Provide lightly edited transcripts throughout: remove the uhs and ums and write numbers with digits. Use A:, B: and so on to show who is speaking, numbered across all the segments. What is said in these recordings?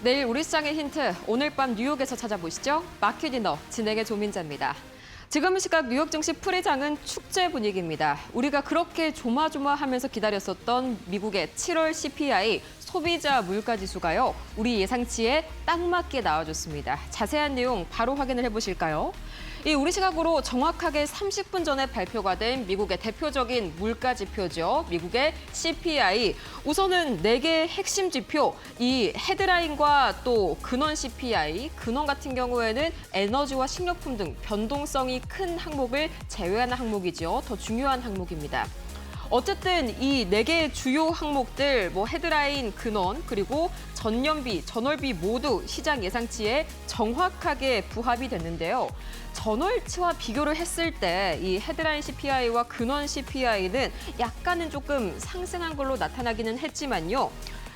A: 내일 우리 시장의 힌트, 오늘 밤 뉴욕에서 찾아보시죠. 마켓 디너 진행의 조민자입니다. 지금 시각 뉴욕 증시 프리장은 축제 분위기입니다. 우리가 그렇게 조마조마하면서 기다렸었던 미국의 7월 CPI 소비자 물가지수가요. 우리 예상치에 딱 맞게 나와줬습니다. 자세한 내용 바로 확인을 해보실까요? 우리 시각으로 정확하게 30분 전에 발표가 된 미국의 대표적인 물가 지표죠. 미국의 CPI. 우선은 4개의 핵심 지표, 이 헤드라인과 또 근원 CPI, 근원 같은 경우에는 에너지와 식료품 등 변동성이 큰 항목을 제외하는 항목이죠. 더 중요한 항목입니다. 어쨌든 이 4개의 주요 항목들, 헤드라인, 근원, 그리고 전년비, 전월비 모두 시장 예상치에 정확하게 부합이 됐는데요. 전월치와 비교를 했을 때 이 헤드라인 CPI와 근원 CPI는 약간은 조금 상승한 걸로 나타나기는 했지만요.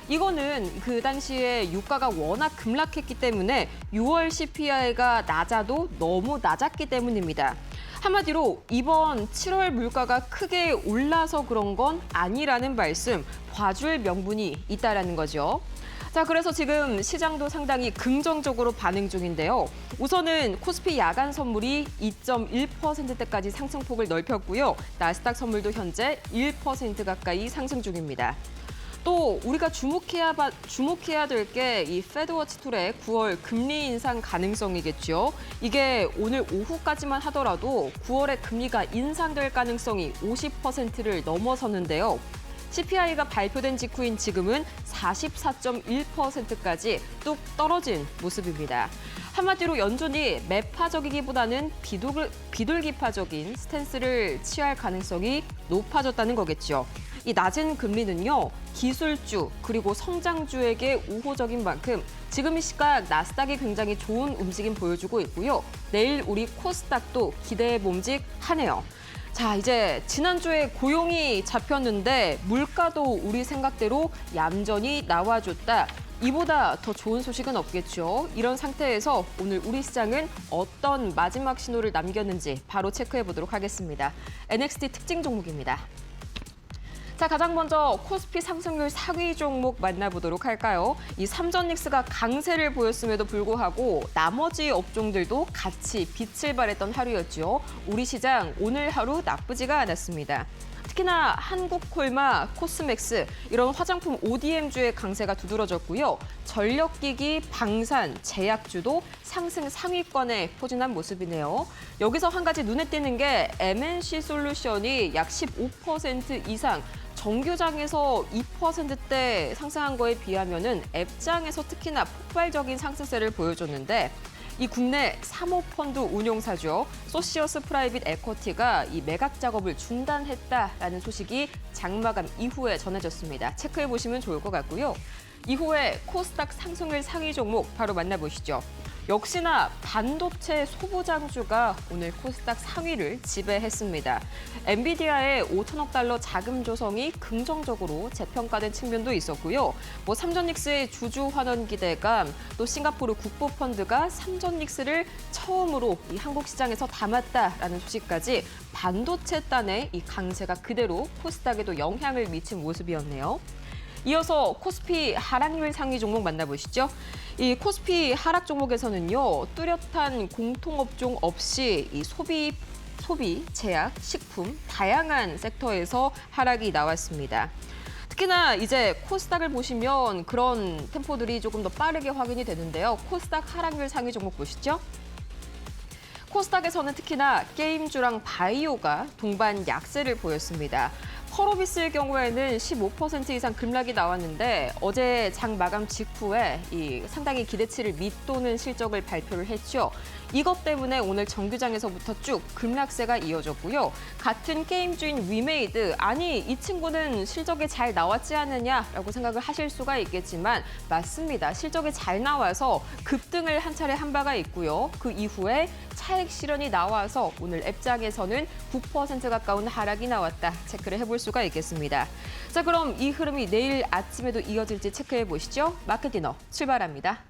A: 이거는 그 당시에 유가가 워낙 급락했기 때문에 6월 CPI가 낮아도 너무 낮았기 때문입니다. 한마디로 이번 7월 물가가 크게 올라서 그런 건 아니라는 말씀, 봐줄 명분이 있다라는 거죠. 자, 그래서 지금 시장도 상당히 긍정적으로 반응 중인데요. 우선은 코스피 야간 선물이 2.1%대까지 상승폭을 넓혔고요. 나스닥 선물도 현재 1% 가까이 상승 중입니다. 또 우리가 주목해야 될 게 이 페드워치 툴의 9월 금리 인상 가능성이겠죠. 이게 오늘 오후까지만 하더라도 9월에 금리가 인상될 가능성이 50%를 넘어섰는데요. CPI가 발표된 직후인 지금은 44.1%까지 뚝 떨어진 모습입니다. 한마디로 연준이 매파적이기보다는 비둘기파적인 스탠스를 취할 가능성이 높아졌다는 거겠죠. 이 낮은 금리는요, 기술주 그리고 성장주에게 우호적인 만큼 지금 이 시각 나스닥이 굉장히 좋은 움직임 보여주고 있고요. 내일 우리 코스닥도 기대해 봄직하네요. 자, 이제 지난주에 고용이 잡혔는데 물가도 우리 생각대로 얌전히 나와줬다. 이보다 더 좋은 소식은 없겠죠. 이런 상태에서 오늘 우리 시장은 어떤 마지막 신호를 남겼는지 바로 체크해 보도록 하겠습니다. NXT 특징 종목입니다. 자, 가장 먼저 코스피 상승률 상위 종목 만나보도록 할까요? 이 삼전닉스가 강세를 보였음에도 불구하고 나머지 업종들도 같이 빛을 발했던 하루였죠. 우리 시장 오늘 하루 나쁘지가 않았습니다. 특히나 한국콜마, 코스맥스 이런 화장품 ODM주의 강세가 두드러졌고요. 전력기기, 방산, 제약주도 상승 상위권에 포진한 모습이네요. 여기서 한 가지 눈에 띄는 게 MNC 솔루션이 약 15% 이상 정규장에서 2%대 상승한 거에 비하면은 앱장에서 특히나 폭발적인 상승세를 보여줬는데 이 국내 사모펀드 운용사죠. 소시어스 프라이빗 에쿼티가 이 매각 작업을 중단했다라는 소식이 장마감 이후에 전해졌습니다. 체크해 보시면 좋을 것 같고요. 이후에 코스닥 상승률 상위 종목 바로 만나보시죠. 역시나 반도체 소부장주가 오늘 코스닥 상위를 지배했습니다. 엔비디아의 5천억 달러 자금 조성이 긍정적으로 재평가된 측면도 있었고요. 삼전닉스의 주주 환원 기대감, 또 싱가포르 국부펀드가 삼전닉스를 처음으로 이 한국 시장에서 담았다라는 소식까지 반도체 단의 이 강세가 그대로 코스닥에도 영향을 미친 모습이었네요. 이어서 코스피 하락률 상위 종목 만나보시죠. 이 코스피 하락 종목에서는요, 뚜렷한 공통업종 없이 이 소비, 제약, 식품, 다양한 섹터에서 하락이 나왔습니다. 특히나 이제 코스닥을 보시면 그런 템포들이 조금 더 빠르게 확인이 되는데요. 코스닥 하락률 상위 종목 보시죠. 코스닥에서는 특히나 게임주랑 바이오가 동반 약세를 보였습니다. 펄오비스의 경우에는 15% 이상 급락이 나왔는데 어제 장 마감 직후에 상당히 기대치를 밑도는 실적을 발표를 했죠. 이것 때문에 오늘 정규장에서부터 쭉 급락세가 이어졌고요. 같은 게임주인 위메이드, 아니 이 친구는 실적이 잘 나왔지 않느냐라고 생각을 하실 수가 있겠지만 맞습니다. 실적이 잘 나와서 급등을 한 차례 한 바가 있고요. 그 이후에 차익 실현이 나와서 오늘 앱장에서는 9% 가까운 하락이 나왔다. 체크를 해볼 수가 있겠습니다. 자, 그럼 이 흐름이 내일 아침에도 이어질지 체크해 보시죠. 마켓 디너 출발합니다.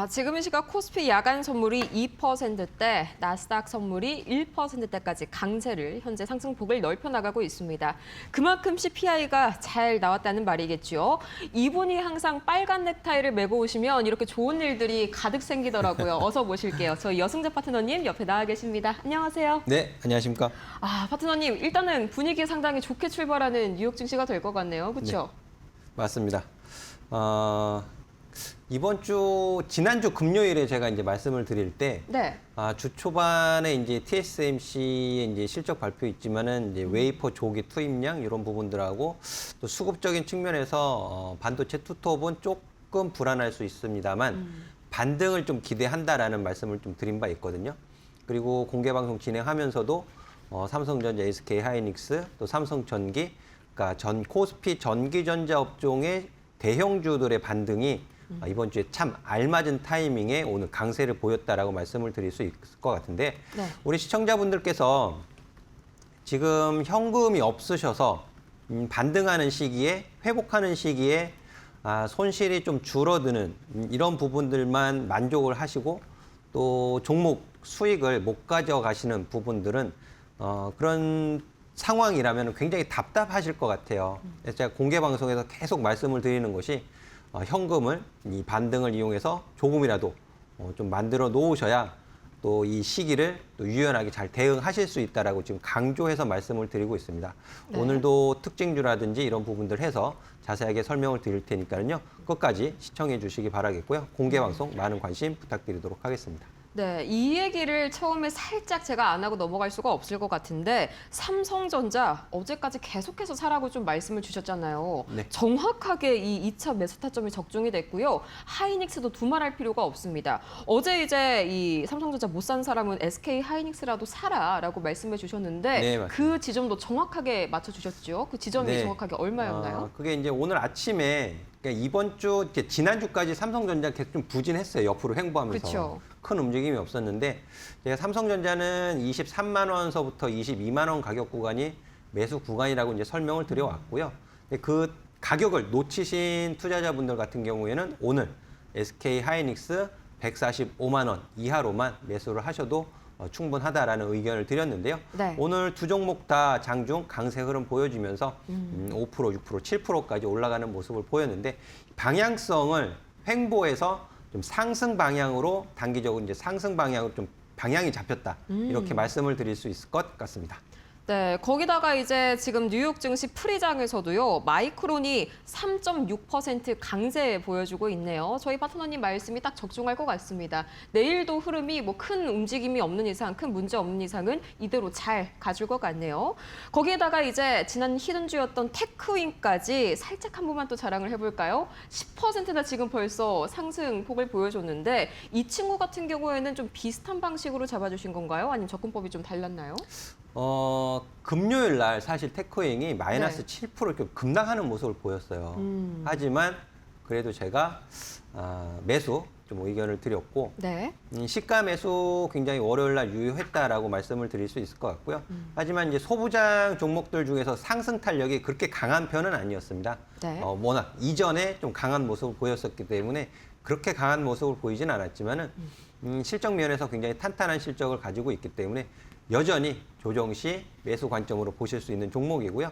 A: 지금 이 시각 코스피 야간 선물이 2%대, 나스닥 선물이 1%대까지 강세를 현재 상승폭을 넓혀 나가고 있습니다. 그만큼 CPI가 잘 나왔다는 말이겠죠. 이분이 항상 빨간 넥타이를 메고 오시면 이렇게 좋은 일들이 가득 생기더라고요. 어서 모실게요. 저희 여승재 파트너님 옆에 나와 계십니다. 안녕하세요.
B: 네, 안녕하십니까?
A: 파트너님, 일단은 분위기 상당히 좋게 출발하는 뉴욕 증시가 될 것 같네요. 그렇죠?
B: 네, 맞습니다. 이번 주 지난주 금요일에 제가 이제 말씀을 드릴 때
A: 네.
B: 주 초반에 이제 TSMC의 이제 실적 발표 있지만은 이제 웨이퍼 조기 투입량 이런 부분들하고 또 수급적인 측면에서 반도체 투톱은 조금 불안할 수 있습니다만 반등을 좀 기대한다라는 말씀을 좀 드린 바 있거든요. 그리고 공개 방송 진행하면서도 삼성전자, SK 하이닉스, 또 삼성전기, 그러니까 코스피 전기전자 업종의 대형주들의 반등이 이번 주에 참 알맞은 타이밍에 오늘 강세를 보였다라고 말씀을 드릴 수 있을 것 같은데
A: 네.
B: 우리 시청자분들께서 지금 현금이 없으셔서 반등하는 시기에 회복하는 시기에 손실이 좀 줄어드는 이런 부분들만 만족을 하시고 또 종목 수익을 못 가져가시는 부분들은 그런 상황이라면 굉장히 답답하실 것 같아요. 그래서 제가 공개 방송에서 계속 말씀을 드리는 것이 현금을 이 반등을 이용해서 조금이라도 좀 만들어 놓으셔야 또 이 시기를 또 유연하게 잘 대응하실 수 있다라고 지금 강조해서 말씀을 드리고 있습니다.
A: 네.
B: 오늘도 특징주라든지 이런 부분들 해서 자세하게 설명을 드릴 테니까요. 끝까지 시청해 주시기 바라겠고요. 공개 방송 많은 관심 부탁드리도록 하겠습니다.
A: 네, 이 얘기를 처음에 살짝 제가 안 하고 넘어갈 수가 없을 것 같은데 삼성전자 어제까지 계속해서 사라고 좀 말씀을 주셨잖아요.
B: 네.
A: 정확하게 이 2차 매수 타점이 적중이 됐고요. 하이닉스도 두말할 필요가 없습니다. 어제 이제 이 삼성전자 못 산 사람은 SK 하이닉스라도 사라라고 말씀해 주셨는데
B: 네, 맞습니다.
A: 그 지점도 정확하게 맞춰 주셨죠. 그 지점이
B: 네.
A: 정확하게 얼마였나요?
B: 그게 이제 오늘 아침에 그러니까 이번 주 지난주까지 삼성전자 계속 좀 부진했어요. 옆으로 횡보하면서.
A: 그쵸.
B: 큰 움직임이 없었는데 제가 삼성전자는 23만 원서부터 22만 원 가격 구간이 매수 구간이라고 이제 설명을 드려왔고요. 근데 그 가격을 놓치신 투자자분들 같은 경우에는 오늘 SK 하이닉스 145만 원 이하로만 매수를 하셔도 충분하다라는 의견을 드렸는데요.
A: 네.
B: 오늘 두 종목 다 장중 강세 흐름 보여주면서 5%, 6%, 7%까지 올라가는 모습을 보였는데 방향성을 횡보해서 좀 상승 방향으로 단기적으로 이제 상승 방향으로 좀 방향이 잡혔다 이렇게 말씀을 드릴 수 있을 것 같습니다.
A: 네, 거기다가 이제 지금 뉴욕 증시 프리장에서도요, 마이크론이 3.6% 강세 보여주고 있네요. 저희 파트너님 말씀이 딱 적중할 것 같습니다. 내일도 흐름이 뭐 큰 움직임이 없는 이상, 큰 문제 없는 이상은 이대로 잘 가줄 것 같네요. 거기에다가 이제 지난 히든주였던 테크윈까지 살짝 한 번만 또 자랑을 해볼까요? 10%나 지금 벌써 상승폭을 보여줬는데 이 친구 같은 경우에는 좀 비슷한 방식으로 잡아주신 건가요? 아니면 접근법이 좀 달랐나요?
B: 금요일 날 사실 테크윙이 마이너스
A: 네.
B: 7% 이렇게 급락하는 모습을 보였어요. 하지만 그래도 제가 매수 좀 의견을 드렸고
A: 네.
B: 시가 매수 굉장히 월요일 날 유효했다라고 말씀을 드릴 수 있을 것 같고요. 하지만 이제 소부장 종목들 중에서 상승 탄력이 그렇게 강한 편은 아니었습니다.
A: 네.
B: 워낙 이전에 좀 강한 모습을 보였었기 때문에 그렇게 강한 모습을 보이진 않았지만은 실적 면에서 굉장히 탄탄한 실적을 가지고 있기 때문에 여전히 조정 시 매수 관점으로 보실 수 있는 종목이고요.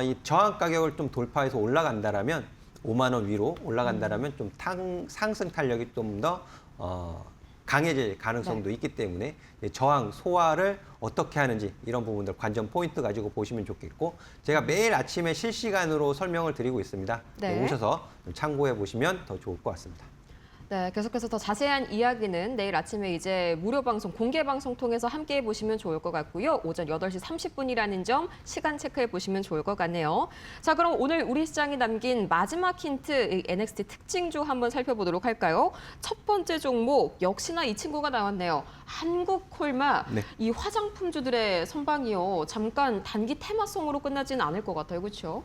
B: 이 저항 가격을 좀 돌파해서 올라간다라면 5만 원 위로 올라간다라면 좀 상승 탄력이 좀 더 강해질 가능성도 있기 때문에 저항 소화를 어떻게 하는지 이런 부분들 관전 포인트 가지고 보시면 좋겠고 제가 매일 아침에 실시간으로 설명을 드리고 있습니다.
A: 네.
B: 오셔서 좀 참고해 보시면 더 좋을 것 같습니다.
A: 네, 계속해서 더 자세한 이야기는 내일 아침에 이제 무료 방송, 공개 방송 통해서 함께 해보시면 좋을 것 같고요. 오전 8시 30분이라는 점 시간 체크해 보시면 좋을 것 같네요. 자, 그럼 오늘 우리 시장이 남긴 마지막 힌트, NXT 특징주 한번 살펴보도록 할까요? 첫 번째 종목, 역시나 이 친구가 나왔네요. 한국콜마,
B: 네.
A: 이 화장품주들의 선방이요. 잠깐 단기 테마성으로 끝나지는 않을 것 같아요. 그렇죠?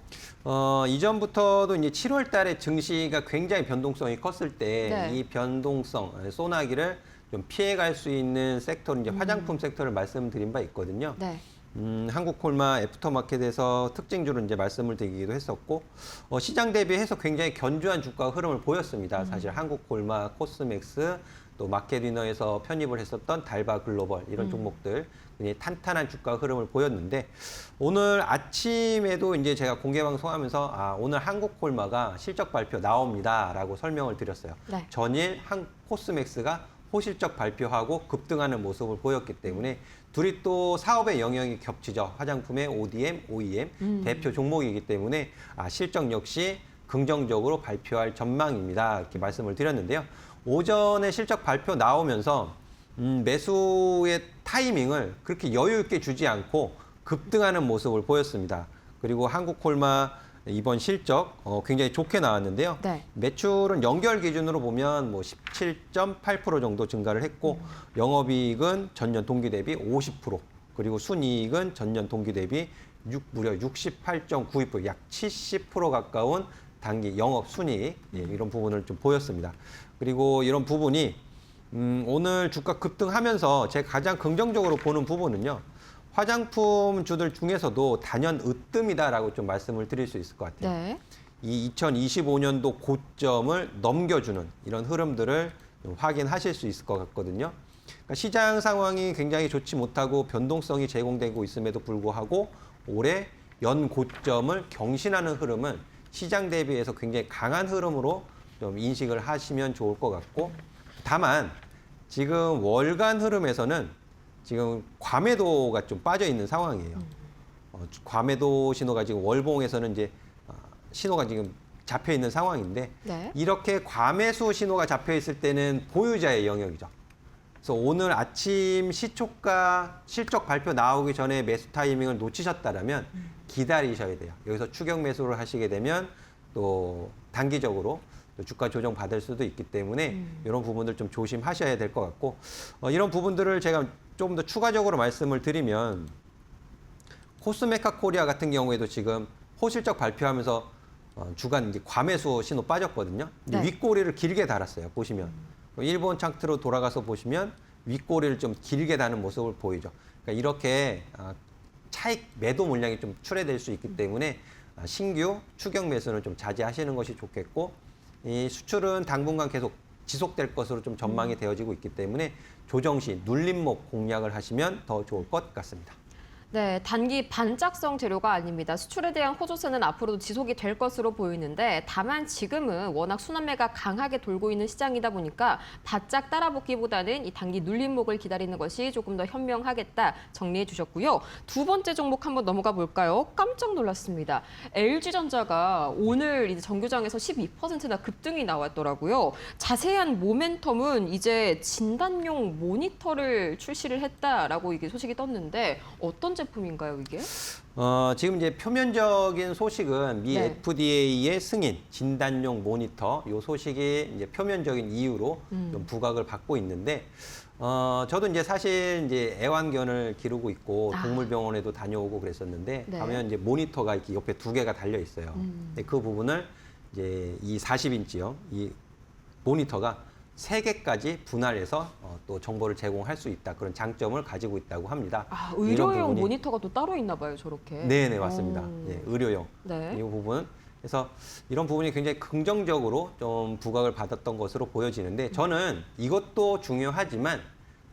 B: 이전부터도 이제 7월 달에 증시가 굉장히 변동성이 컸을 때
A: 네.
B: 이 변동성, 소나기를 좀 피해갈 수 있는 섹터는 이제 화장품 섹터를 말씀드린 바 있거든요.
A: 네.
B: 한국콜마 애프터마켓에서 특징주를 이제 말씀을 드리기도 했었고, 시장 대비해서 굉장히 견조한 주가 흐름을 보였습니다. 사실 한국콜마, 코스맥스, 또 마켓위너에서 편입을 했었던 달바 글로벌 이런 종목들 굉장히 탄탄한 주가 흐름을 보였는데, 오늘 아침에도 이제 제가 공개 방송하면서 오늘 한국콜마가 실적 발표 나옵니다라고 설명을 드렸어요.
A: 네.
B: 전일 코스맥스가 호실적 발표하고 급등하는 모습을 보였기 때문에 둘이 또 사업의 영역이 겹치죠. 화장품의 ODM, OEM 대표 종목이기 때문에 실적 역시 긍정적으로 발표할 전망입니다. 이렇게 말씀을 드렸는데요. 오전에 실적 발표 나오면서 매수의 타이밍을 그렇게 여유 있게 주지 않고 급등하는 모습을 보였습니다. 그리고 한국콜마 이번 실적 굉장히 좋게 나왔는데요.
A: 네.
B: 매출은 연결 기준으로 보면 뭐 17.8% 정도 증가를 했고 영업이익은 전년 동기 대비 50%, 그리고 순이익은 전년 동기 대비 무려 68.92%, 약 70% 가까운 단기 영업 순이익, 이런 부분을 좀 보였습니다. 그리고 이런 부분이 오늘 주가 급등하면서 제가 가장 긍정적으로 보는 부분은요. 화장품주들 중에서도 단연 으뜸이다라고 좀 말씀을 드릴 수 있을 것 같아요.
A: 네.
B: 이 2025년도 고점을 넘겨주는 이런 흐름들을 좀 확인하실 수 있을 것 같거든요. 그러니까 시장 상황이 굉장히 좋지 못하고 변동성이 제공되고 있음에도 불구하고 올해 연 고점을 경신하는 흐름은 시장 대비해서 굉장히 강한 흐름으로 좀 인식을 하시면 좋을 것 같고, 다만 지금 월간 흐름에서는 지금 과매도가 좀 빠져 있는 상황이에요. 과매도 신호가 지금 월봉에서는 이제 신호가 지금 잡혀 있는 상황인데,
A: 네.
B: 이렇게 과매수 신호가 잡혀 있을 때는 보유자의 영역이죠. 그래서 오늘 아침 시초가 실적 발표 나오기 전에 매수 타이밍을 놓치셨다면 기다리셔야 돼요. 여기서 추격 매수를 하시게 되면 또 단기적으로 또 주가 조정 받을 수도 있기 때문에 이런 부분들 좀 조심하셔야 될 것 같고, 이런 부분들을 제가 조금 더 추가적으로 말씀을 드리면, 코스메카 코리아 같은 경우에도 지금 호실적 발표하면서 주간 이제 과매수 신호 빠졌거든요. 근데
A: 네.
B: 윗꼬리를 길게 달았어요. 보시면 일본 차트로 돌아가서 보시면 윗꼬리를 좀 길게 다는 모습을 보이죠. 그러니까 이렇게 차익 매도 물량이 좀 출회될 수 있기 때문에 신규 추격 매수는 좀 자제하시는 것이 좋겠고, 이 수출은 당분간 계속 지속될 것으로 좀 전망이 되어지고 있기 때문에 조정 시 눌림목 공략을 하시면 더 좋을 것 같습니다.
A: 네, 단기 반짝성 재료가 아닙니다. 수출에 대한 호조세는 앞으로도 지속이 될 것으로 보이는데, 다만 지금은 워낙 순환매가 강하게 돌고 있는 시장이다 보니까 바짝 따라붙기보다는 이 단기 눌림목을 기다리는 것이 조금 더 현명하겠다 정리해 주셨고요. 두 번째 종목 한번 넘어가 볼까요? 깜짝 놀랐습니다. LG전자가 오늘 이제 정규장에서 12%나 급등이 나왔더라고요. 자세한 모멘텀은 이제 진단용 모니터를 출시를 했다라고 이게 소식이 떴는데, 어떤 제품인가요, 이게?
B: 지금 이제 표면적인 소식은 미
A: 네.
B: FDA의 승인, 진단용 모니터, 이 소식이 이제 표면적인 이유로 좀 부각을 받고 있는데, 저도 이제 사실 이제 애완견을 기르고 있고 동물병원에도 다녀오고 그랬었는데,
A: 네.
B: 가면 이제 모니터가 이렇게 옆에 두 개가 달려 있어요. 근데 그 부분을 이제 이 40인치요, 이 모니터가 3개까지 분할해서 또 정보를 제공할 수 있다. 그런 장점을 가지고 있다고 합니다. 이런
A: 의료용
B: 부분이-
A: 모니터가 또 따로 있나 봐요, 저렇게.
B: 네네, 맞습니다. 예, 의료용.
A: 네.
B: 이 부분. 그래서 이런 부분이 굉장히 긍정적으로 좀 부각을 받았던 것으로 보여지는데, 저는 이것도 중요하지만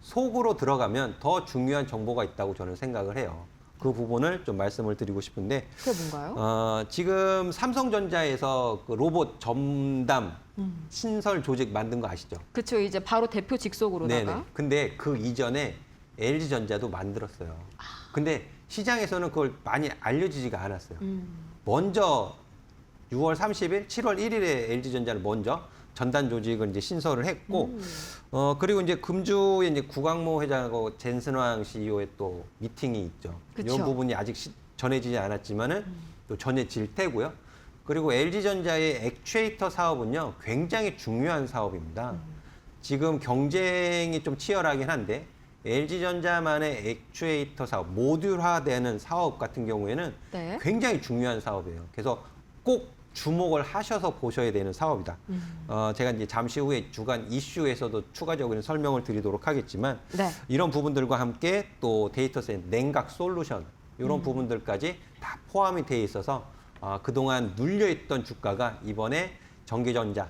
B: 속으로 들어가면 더 중요한 정보가 있다고 저는 생각을 해요. 그 부분을 좀 말씀을 드리고 싶은데,
A: 그게 뭔가요?
B: 지금 삼성전자에서 그 로봇 전담 신설 조직 만든 거 아시죠?
A: 그렇죠. 이제 바로 대표 직속으로다가.
B: 네네. 근데 그 이전에 LG전자도 만들었어요. 근데 시장에서는 그걸 많이 알려지지가 않았어요. 먼저 6월 30일, 7월 1일에 LG전자를 먼저 전단 조직을 이제 신설을 했고, 그리고 이제 금주에 이제 구광모 회장하고 젠슨왕 CEO의 또 미팅이 있죠.
A: 그쵸.
B: 이런 부분이 아직 전해지지 않았지만은 또 전해질 테고요. 그리고 LG전자의 액추에이터 사업은요, 굉장히 중요한 사업입니다. 지금 경쟁이 좀 치열하긴 한데, LG전자만의 액추에이터 사업, 모듈화되는 사업 같은 경우에는
A: 네.
B: 굉장히 중요한 사업이에요. 그래서 꼭 주목을 하셔서 보셔야 되는 사업이다. 제가 이제 잠시 후에 주간 이슈에서도 추가적인 설명을 드리도록 하겠지만
A: 네.
B: 이런 부분들과 함께 또 데이터센터 냉각 솔루션 이런 부분들까지 다 포함이 돼 있어서 그동안 눌려있던 주가가 이번에 전기전자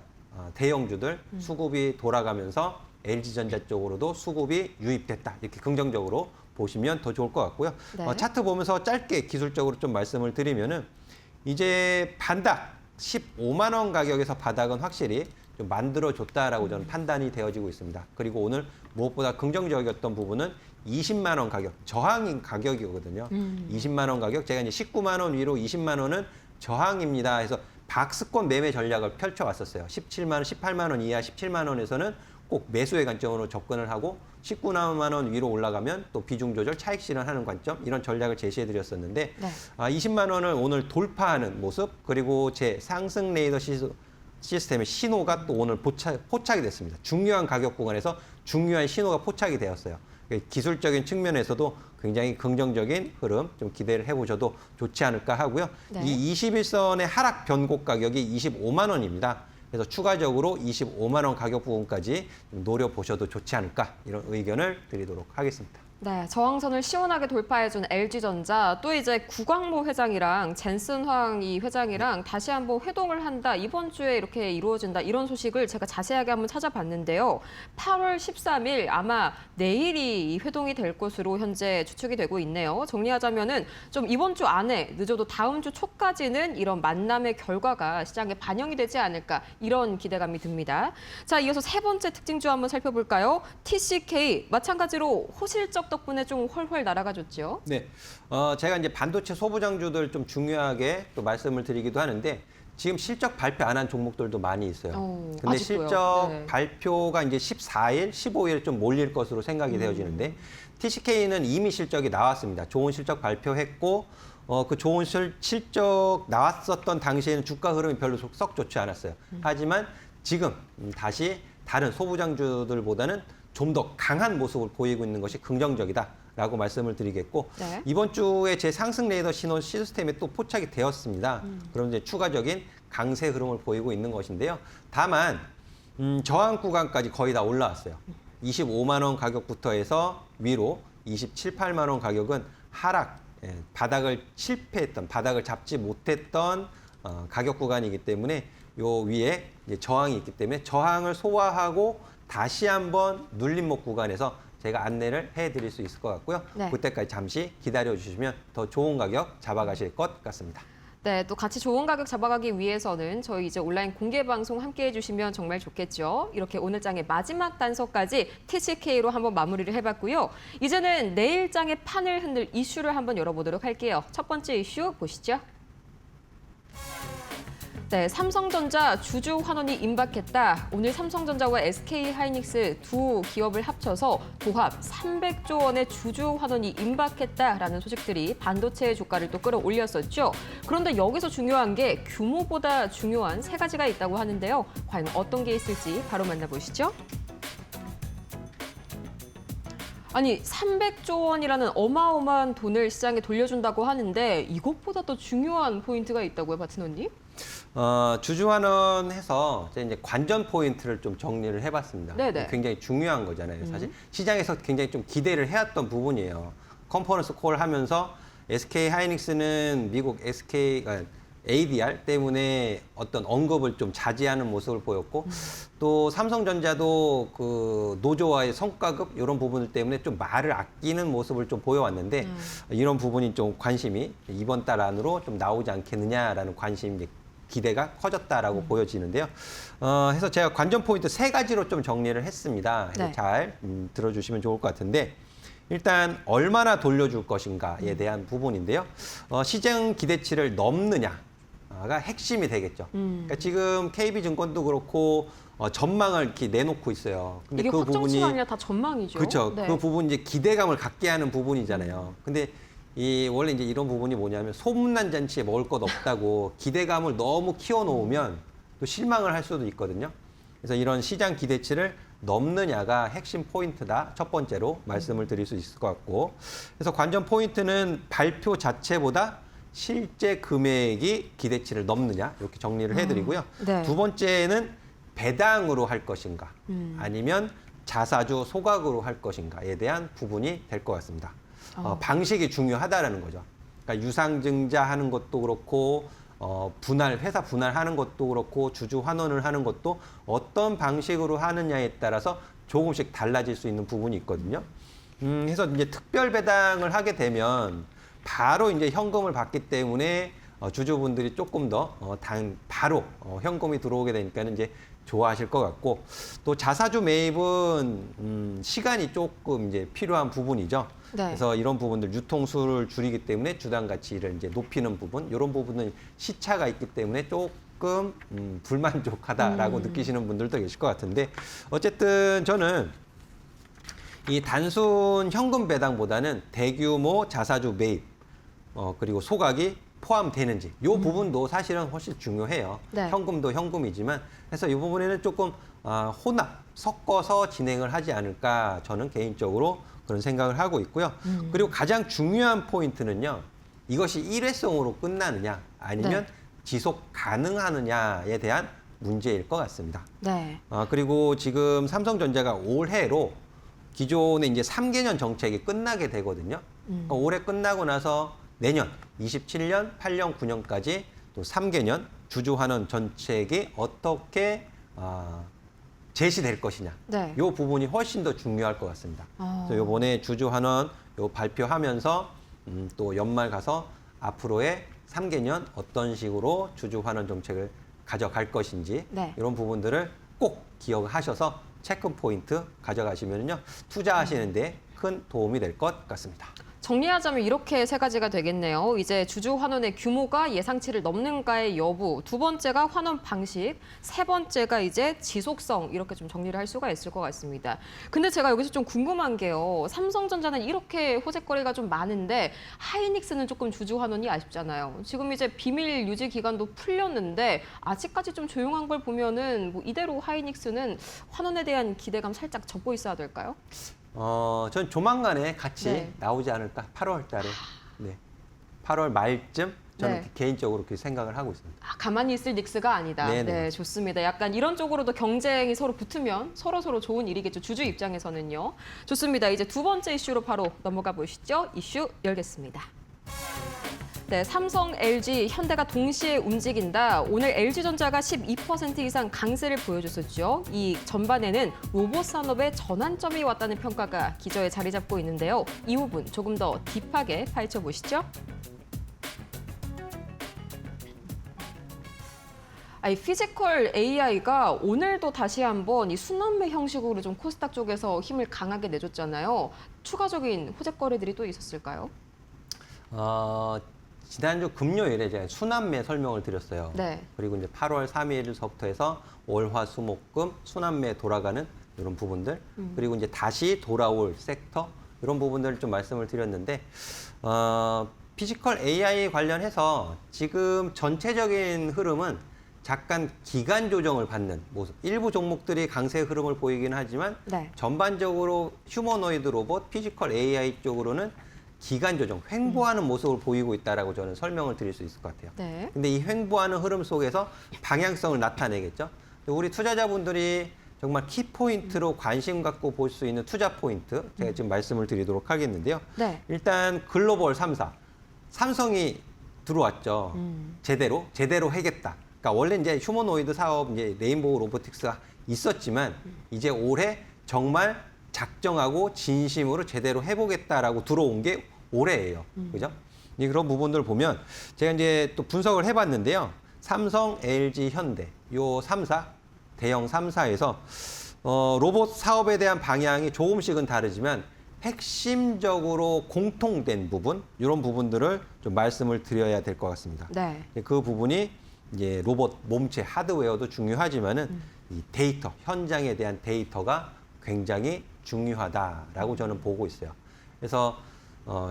B: 대형주들 수급이 돌아가면서 LG전자 쪽으로도 수급이 유입됐다. 이렇게 긍정적으로 보시면 더 좋을 것 같고요.
A: 네.
B: 차트 보면서 짧게 기술적으로 좀 말씀을 드리면은 이제 반닥 15만 원 가격에서 바닥은 확실히 좀 만들어줬다라고 저는 판단이 되어지고 있습니다. 그리고 오늘 무엇보다 긍정적이었던 부분은 20만 원 가격, 저항인 가격이거든요. 20만 원 가격, 제가 이제 19만 원 위로 20만 원은 저항입니다. 해서 박스권 매매 전략을 펼쳐왔었어요. 17만 원, 18만 원 이하 17만 원에서는 꼭 매수의 관점으로 접근을 하고 19만 원 위로 올라가면 또 비중 조절 차익 실현하는 관점 이런 전략을 제시해 드렸었는데
A: 네.
B: 20만 원을 오늘 돌파하는 모습 그리고 제 상승 레이더 시스템의 신호가 또 오늘 포착이 됐습니다. 중요한 가격 구간에서 중요한 신호가 포착이 되었어요. 기술적인 측면에서도 굉장히 긍정적인 흐름 좀 기대를 해보셔도 좋지 않을까 하고요.
A: 네.
B: 이 21선의 하락 변곡 가격이 25만 원입니다. 그래서 추가적으로 25만 원 가격 부분까지 좀 노려보셔도 좋지 않을까 이런 의견을 드리도록 하겠습니다.
A: 네, 저항선을 시원하게 돌파해준 LG전자 또 이제 구광모 회장이랑 젠슨 황 이 회장이랑 다시 한번 회동을 한다. 이번 주에 이렇게 이루어진다. 이런 소식을 제가 자세하게 한번 찾아봤는데요. 8월 13일 아마 내일이 이 회동이 될 것으로 현재 추측이 되고 있네요. 정리하자면은 좀 이번 주 안에 늦어도 다음 주 초까지는 이런 만남의 결과가 시장에 반영이 되지 않을까 이런 기대감이 듭니다. 자, 이어서 세 번째 특징주 한번 살펴볼까요? TCK 마찬가지로 호실적 덕분에 좀 훨훨 날아가줬죠.
B: 네, 제가 이제 반도체 소부장주들 좀 중요하게 또 말씀을 드리기도 하는데 지금 실적 발표 안 한 종목들도 많이 있어요. 근데
A: 아직도요?
B: 실적
A: 네.
B: 발표가 이제 14일, 15일 좀 몰릴 것으로 생각이 되어지는데 TCK는 이미 실적이 나왔습니다. 좋은 실적 발표했고 그 좋은 실적 나왔었던 당시에는 주가 흐름이 별로 썩 좋지 않았어요. 하지만 지금 다시 다른 소부장주들보다는 좀 더 강한 모습을 보이고 있는 것이 긍정적이다라고 말씀을 드리겠고
A: 네.
B: 이번 주에 제 상승 레이더 신호 시스템에 또 포착이 되었습니다. 그럼 이제 추가적인 강세 흐름을 보이고 있는 것인데요. 다만 저항 구간까지 거의 다 올라왔어요. 25만 원 가격부터 해서 위로 27, 8만 원 가격은 하락, 바닥을 실패했던, 바닥을 잡지 못했던 가격 구간이기 때문에 요 위에 이제 저항이 있기 때문에 저항을 소화하고 다시 한번 눌림목 구간에서 제가 안내를 해드릴 수 있을 것 같고요.
A: 네.
B: 그때까지 잠시 기다려주시면 더 좋은 가격 잡아가실 것 같습니다.
A: 네, 또 같이 좋은 가격 잡아가기 위해서는 저희 이제 온라인 공개 방송 함께 해주시면 정말 좋겠죠. 이렇게 오늘 장의 마지막 단서까지 TCK로 한번 마무리를 해봤고요. 이제는 내일 장의 판을 흔들 이슈를 한번 열어보도록 할게요. 첫 번째 이슈 보시죠. 네, 삼성전자 주주 환원이 임박했다. 오늘 삼성전자와 SK하이닉스 두 기업을 합쳐서 도합 300조 원의 주주 환원이 임박했다라는 소식들이 반도체 주가를 또 끌어올렸었죠. 그런데 여기서 중요한 게 규모보다 중요한 세 가지가 있다고 하는데요. 과연 어떤 게 있을지 바로 만나보시죠. 아니 300조 원이라는 어마어마한 돈을 시장에 돌려준다고 하는데 이것보다 더 중요한 포인트가 있다고요, 바트너님?
B: 주주환원해서 이제 관전 포인트를 좀 정리를 해봤습니다.
A: 네네.
B: 굉장히 중요한 거잖아요. 사실 시장에서 굉장히 좀 기대를 해왔던 부분이에요. 컨퍼런스 콜 하면서 SK 하이닉스는 미국 ADR 때문에 어떤 언급을 좀 자제하는 모습을 보였고 또 삼성전자도 그 노조와의 성과급 이런 부분들 때문에 좀 말을 아끼는 모습을 좀 보여왔는데 이런 부분이 좀 관심이 이번 달 안으로 좀 나오지 않겠느냐라는 관심 이제 기대가 커졌다라고 보여지는데요. 해서 제가 관전 포인트 세 가지로 좀 정리를 했습니다.
A: 네.
B: 잘 들어주시면 좋을 것 같은데 일단 얼마나 돌려줄 것인가에 대한 부분인데요. 시장 기대치를 넘느냐가 핵심이 되겠죠. 그러니까 지금 KB증권도 그렇고 전망을 이렇게 내놓고 있어요. 근데
A: 이게
B: 그
A: 확정치가
B: 부분이
A: 아니라 다 전망이죠.
B: 그렇죠.
A: 네.
B: 그 부분 이제 기대감을 갖게 하는 부분이잖아요. 근데 원래 이제 이런 부분이 뭐냐면 소문난 잔치에 먹을 것 없다고 기대감을 너무 키워놓으면 또 실망을 할 수도 있거든요. 그래서 이런 시장 기대치를 넘느냐가 핵심 포인트다. 첫 번째로 말씀을 드릴 수 있을 것 같고. 그래서 관전 포인트는 발표 자체보다 실제 금액이 기대치를 넘느냐 이렇게 정리를 해드리고요.
A: 네.
B: 두 번째는 배당으로 할 것인가 아니면 자사주 소각으로 할 것인가에 대한 부분이 될 것 같습니다. 방식이 중요하다라는 거죠. 그러니까 유상증자 하는 것도 그렇고 회사 분할하는 것도 그렇고 주주 환원을 하는 것도 어떤 방식으로 하느냐에 따라서 조금씩 달라질 수 있는 부분이 있거든요. 그래서 이제 특별 배당을 하게 되면 바로 이제 현금을 받기 때문에 주주분들이 조금 더 바로 현금이 들어오게 되니까는 이제 좋아하실 것 같고, 또 자사주 매입은 시간이 조금 이제 필요한 부분이죠.
A: 네.
B: 그래서 이런 부분들 유통수를 줄이기 때문에 주당 가치를 이제 높이는 부분, 이런 부분은 시차가 있기 때문에 조금 불만족하다라고 느끼시는 분들도 계실 것 같은데, 어쨌든 저는 이 단순 현금 배당보다는 대규모 자사주 매입 그리고 소각이 포함되는지 이 부분도 사실은 훨씬 중요해요.
A: 네.
B: 현금도 현금이지만 그래서 이 부분에는 조금 혼합, 섞어서 진행을 하지 않을까 저는 개인적으로 그런 생각을 하고 있고요. 그리고 가장 중요한 포인트는요. 이것이 일회성으로 끝나느냐 아니면
A: 네.
B: 지속 가능하느냐에 대한 문제일 것 같습니다.
A: 네.
B: 그리고 지금 삼성전자가 올해로 기존의 이제 3개년 정책이 끝나게 되거든요. 그러니까 올해 끝나고 나서 내년 27년, 8년, 9년까지 또 3개년 주주환원 정책이 어떻게 제시될 것이냐.
A: 네.
B: 이 부분이 훨씬 더 중요할 것 같습니다. 그래서 이번에 주주환원 요 발표하면서 또 연말 가서 앞으로의 3개년 어떤 식으로 주주환원 정책을 가져갈 것인지
A: 네.
B: 이런 부분들을 꼭 기억하셔서 체크 포인트 가져가시면요 투자하시는데 큰 도움이 될 것 같습니다.
A: 정리하자면 이렇게 세 가지가 되겠네요. 이제 주주 환원의 규모가 예상치를 넘는가의 여부, 두 번째가 환원 방식, 세 번째가 이제 지속성, 이렇게 좀 정리를 할 수가 있을 것 같습니다. 근데 제가 여기서 좀 궁금한 게요. 삼성전자는 이렇게 호재거리가 좀 많은데 하이닉스는 조금 주주 환원이 아쉽잖아요. 지금 이제 비밀 유지 기간도 풀렸는데 아직까지 좀 조용한 걸 보면은 뭐 이대로 하이닉스는 환원에 대한 기대감 살짝 접고 있어야 될까요?
B: 전 조만간에 같이
A: 네.
B: 나오지 않을까? 8월 달에. 네. 8월 말쯤 저는
A: 네.
B: 개인적으로 그렇게 생각을 하고 있습니다.
A: 가만히 있을 닉스가 아니다.
B: 네네.
A: 네, 좋습니다. 약간 이런 쪽으로도 경쟁이 서로 붙으면 서로 좋은 일이겠죠. 주주 입장에서는요. 좋습니다. 이제 두 번째 이슈로 바로 넘어가 보시죠. 이슈 열겠습니다. 네, 삼성, LG, 현대가 동시에 움직인다. 오늘 LG전자가 12% 이상 강세를 보여줬었죠. 이 전반에는 로봇 산업의 전환점이 왔다는 평가가 기저에 자리 잡고 있는데요. 이 부분 조금 더 딥하게 파헤쳐 보시죠. 이 피지컬 AI가 오늘도 다시 한번 이 순환매 형식으로 좀 코스닥 쪽에서 힘을 강하게 내줬잖아요. 추가적인 호재거리들이 또 있었을까요?
B: 지난주 금요일에 제가 순환매 설명을 드렸어요.
A: 네.
B: 그리고 이제 8월 3일서부터 해서 월, 화, 수, 목, 금 순환매 돌아가는 이런 부분들, 그리고 이제 다시 돌아올 섹터 이런 부분들을 좀 말씀을 드렸는데, 피지컬 AI 관련해서 지금 전체적인 흐름은 잠깐 기간 조정을 받는 모습. 일부 종목들이 강세 흐름을 보이긴 하지만
A: 네.
B: 전반적으로 휴머노이드 로봇, 피지컬 AI 쪽으로는 기간 조정, 횡보하는 모습을 보이고 있다라고 저는 설명을 드릴 수 있을 것 같아요.
A: 네.
B: 근데 이 횡보하는 흐름 속에서 방향성을 나타내겠죠. 우리 투자자분들이 정말 키포인트로 관심 갖고 볼 수 있는 투자 포인트, 제가 지금 말씀을 드리도록 하겠는데요.
A: 네.
B: 일단 글로벌 3사, 삼성이 들어왔죠. 제대로 해겠다. 그러니까 원래 이제 휴머노이드 사업, 이제 레인보우 로보틱스가 있었지만 이제 올해 정말 작정하고 진심으로 제대로 해보겠다라고 들어온 게 올해예요. 그죠? 이제 그런 부분들을 보면 제가 이제 또 분석을 해봤는데요. 삼성, LG, 현대 요 3사, 대형 3사에서 로봇 사업에 대한 방향이 조금씩은 다르지만 핵심적으로 공통된 부분, 이런 부분들을 좀 말씀을 드려야 될 것 같습니다.
A: 네.
B: 그 부분이 이제 로봇 몸체 하드웨어도 중요하지만은 이 데이터, 현장에 대한 데이터가 굉장히 중요하다라고 저는 보고 있어요. 그래서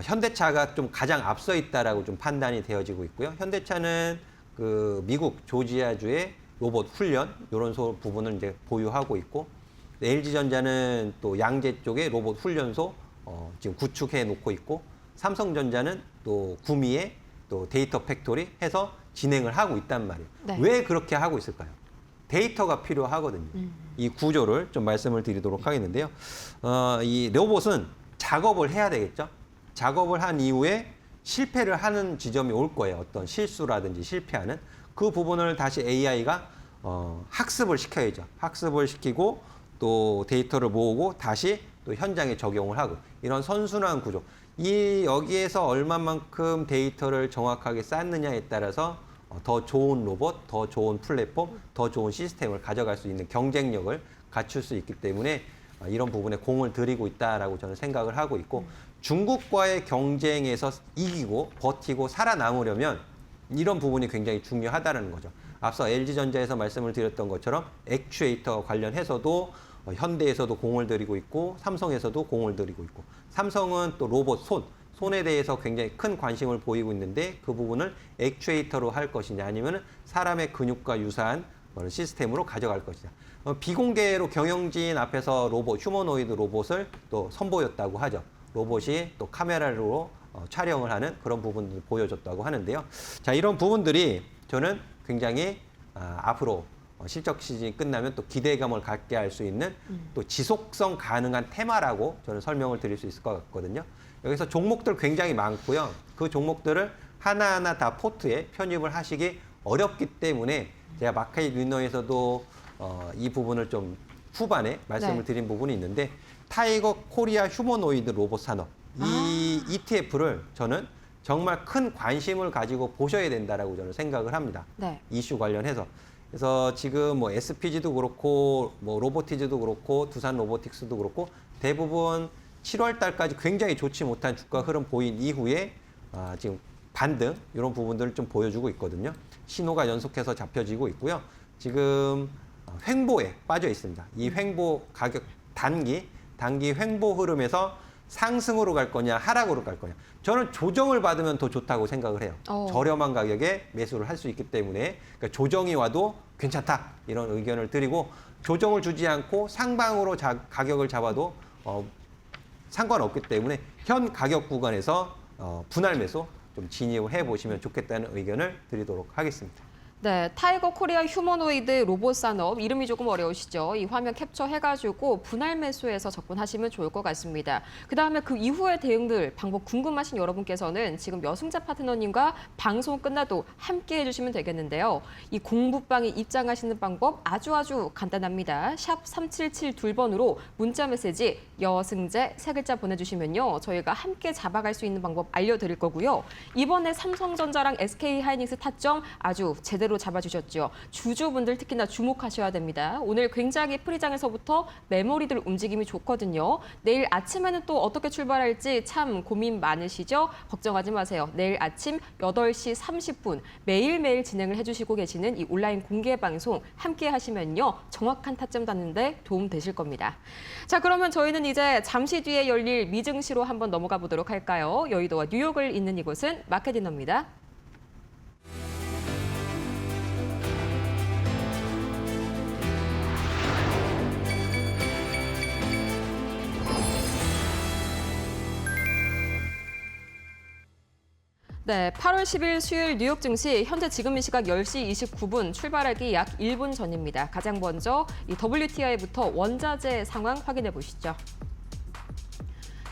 B: 현대차가 좀 가장 앞서 있다라고 좀 판단이 되어지고 있고요. 현대차는 그 미국 조지아주의 로봇 훈련 이런 부분을 이제 보유하고 있고, LG전자는 또 양재 쪽에 로봇 훈련소 지금 구축해 놓고 있고, 삼성전자는 또 구미에 또 또 데이터 팩토리 해서 진행을 하고 있단 말이에요.
A: 네.
B: 왜 그렇게 하고 있을까요? 데이터가 필요하거든요. 이 구조를 좀 말씀을 드리도록 하겠는데요. 이 로봇은 작업을 해야 되겠죠. 작업을 한 이후에 실패를 하는 지점이 올 거예요. 어떤 실수라든지 실패하는 그 부분을 다시 AI가 학습을 시켜야죠. 학습을 시키고 또 데이터를 모으고 다시 또 현장에 적용을 하고 이런 선순환 구조. 여기에서 얼마만큼 데이터를 정확하게 쌓느냐에 따라서 더 좋은 로봇, 더 좋은 플랫폼, 더 좋은 시스템을 가져갈 수 있는 경쟁력을 갖출 수 있기 때문에 이런 부분에 공을 들이고 있다라고 저는 생각을 하고 있고 중국과의 경쟁에서 이기고 버티고 살아남으려면 이런 부분이 굉장히 중요하다는 거죠. 앞서 LG전자에서 말씀을 드렸던 것처럼 액추에이터 관련해서도 현대에서도 공을 들이고 있고 삼성에서도 공을 들이고 있고 삼성은 또 로봇 손에 대해서 굉장히 큰 관심을 보이고 있는데 그 부분을 액추에이터로 할 것이냐 아니면 사람의 근육과 유사한 시스템으로 가져갈 것이냐. 비공개로 경영진 앞에서 휴머노이드 로봇을 또 선보였다고 하죠. 로봇이 또 카메라로 촬영을 하는 그런 부분들을 보여줬다고 하는데요. 자, 이런 부분들이 저는 굉장히 앞으로 실적 시즌이 끝나면 또 기대감을 갖게 할 수 있는 또 지속성 가능한 테마라고 저는 설명을 드릴 수 있을 것 같거든요. 여기서 종목들 굉장히 많고요. 그 종목들을 하나하나 다 포트에 편입을 하시기 어렵기 때문에 제가 마켓 위너에서도 이 부분을 좀 후반에 말씀을 드린 부분이 있는데 타이거 코리아 휴머노이드 로봇 산업 이 ETF를 저는 정말 큰 관심을 가지고 보셔야 된다라고 저는 생각을 합니다.
A: 네.
B: 이슈 관련해서. 그래서 지금 뭐 SPG도 그렇고 뭐 로보티즈도 그렇고 두산 로보틱스도 그렇고 대부분 7월 달까지 굉장히 좋지 못한 주가 흐름 보인 이후에 지금 반등 이런 부분들을 좀 보여주고 있거든요. 신호가 연속해서 잡혀지고 있고요. 지금 횡보에 빠져 있습니다. 이 횡보 가격 단기 횡보 흐름에서 상승으로 갈 거냐 하락으로 갈 거냐. 저는 조정을 받으면 더 좋다고 생각을 해요. 저렴한 가격에 매수를 할 수 있기 때문에 그러니까 조정이 와도 괜찮다 이런 의견을 드리고 조정을 주지 않고 상방으로 가격을 잡아도 상관없기 때문에 현 가격 구간에서 분할 매수 좀 진입을 해보시면 좋겠다는 의견을 드리도록 하겠습니다.
A: 네, 타이거 코리아 휴머노이드 로봇 산업 이름이 조금 어려우시죠? 이 화면 캡처해가지고 분할 매수해서 접근하시면 좋을 것 같습니다. 그다음에 그 이후의 대응들 방법 궁금하신 여러분께서는 지금 여승자 파트너님과 방송 끝나도 함께 해주시면 되겠는데요. 이 공부방에 입장하시는 방법 아주 간단합니다. 샵 3772번으로 문자 메시지 여승재 세 글자 보내주시면요. 저희가 함께 잡아갈 수 있는 방법 알려드릴 거고요. 이번에 삼성전자랑 SK하이닉스 타점 아주 제대로 잡아주셨죠. 주주분들 특히나 주목하셔야 됩니다. 오늘 굉장히 프리장에서부터 메모리들 움직임이 좋거든요. 내일 아침에는 또 어떻게 출발할지 참 고민 많으시죠? 걱정하지 마세요. 내일 아침 8시 30분 매일매일 진행을 해주시고 계시는 이 온라인 공개 방송 함께 하시면요. 정확한 타점 닿는 데 도움 되실 겁니다. 자, 그러면 저희는 이제 잠시 뒤에 열릴 미증시로 한번 넘어가 보도록 할까요? 여의도와 뉴욕을 잇는 이곳은 마켓디너입니다. 네, 8월 10일 수요일 뉴욕 증시 현재 지금 이 시각 10시 29분 출발하기 약 1분 전입니다. 가장 먼저 이 WTI부터 원자재 상황 확인해 보시죠.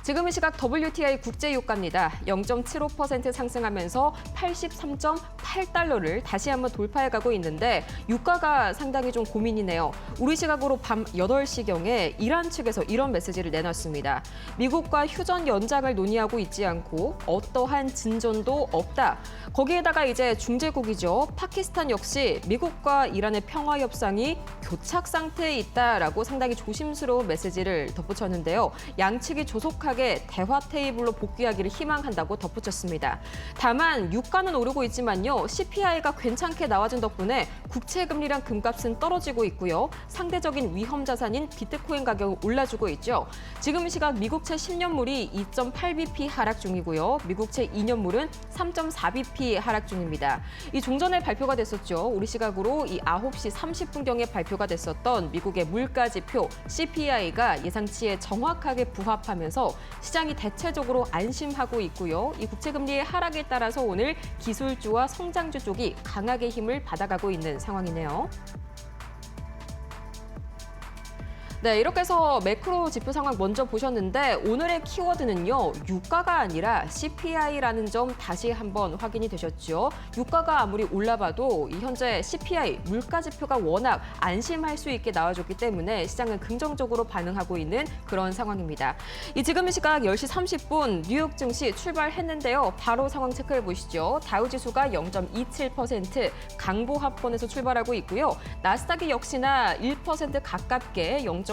A: 지금 이 시각 WTI 국제유가입니다. 0.75% 상승하면서 83.8달러를 다시 한번 돌파해가고 있는데 유가가 상당히 좀 고민이네요. 우리 시각으로 밤 8시경에 이란 측에서 이런 메시지를 내놨습니다. 미국과 휴전 연장을 논의하고 있지 않고 어떠한 진전도 없다. 거기에다가 이제 중재국이죠. 파키스탄 역시 미국과 이란의 평화 협상이 교착 상태에 있다라고 상당히 조심스러운 메시지를 덧붙였는데요. 양측이 조속하게 대화 테이블로 복귀하기를 희망한다고 덧붙였습니다. 다만 유가는 오르고 있지만요. CPI가 괜찮게 나와준 덕분에 국채 금리랑 금값은 떨어지고 있고요. 상대적인 위험 자산인 비트코인 가격은 올라주고 있죠. 지금 시각 미국채 10년물이 2.8bp 하락 중이고요. 미국채 2년물은 3.4bp 하락 중입니다. 이 종전에 발표가 됐었죠. 우리 시각으로 이 9시 30분경에 발표가 됐었던 미국의 물가 지표 CPI가 예상치에 정확하게 부합하면서 시장이 대체적으로 안심하고 있고요. 이 국채금리의 하락에 따라서 오늘 기술주와 성장주 쪽이 강하게 힘을 받아가고 있는 상황이네요. 네, 이렇게 해서 매크로 지표 상황 먼저 보셨는데 오늘의 키워드는요. 유가가 아니라 CPI라는 점 다시 한번 확인이 되셨죠. 유가가 아무리 올라봐도 이 현재 CPI 물가 지표가 워낙 안심할 수 있게 나와줬기 때문에 시장은 긍정적으로 반응하고 있는 그런 상황입니다. 지금 시각 10시 30분 뉴욕 증시 출발했는데요. 바로 상황 체크해 보시죠. 다우지수가 0.27% 강보합권에서 출발하고 있고요. 나스닥이 역시나 1% 가깝게 0.9%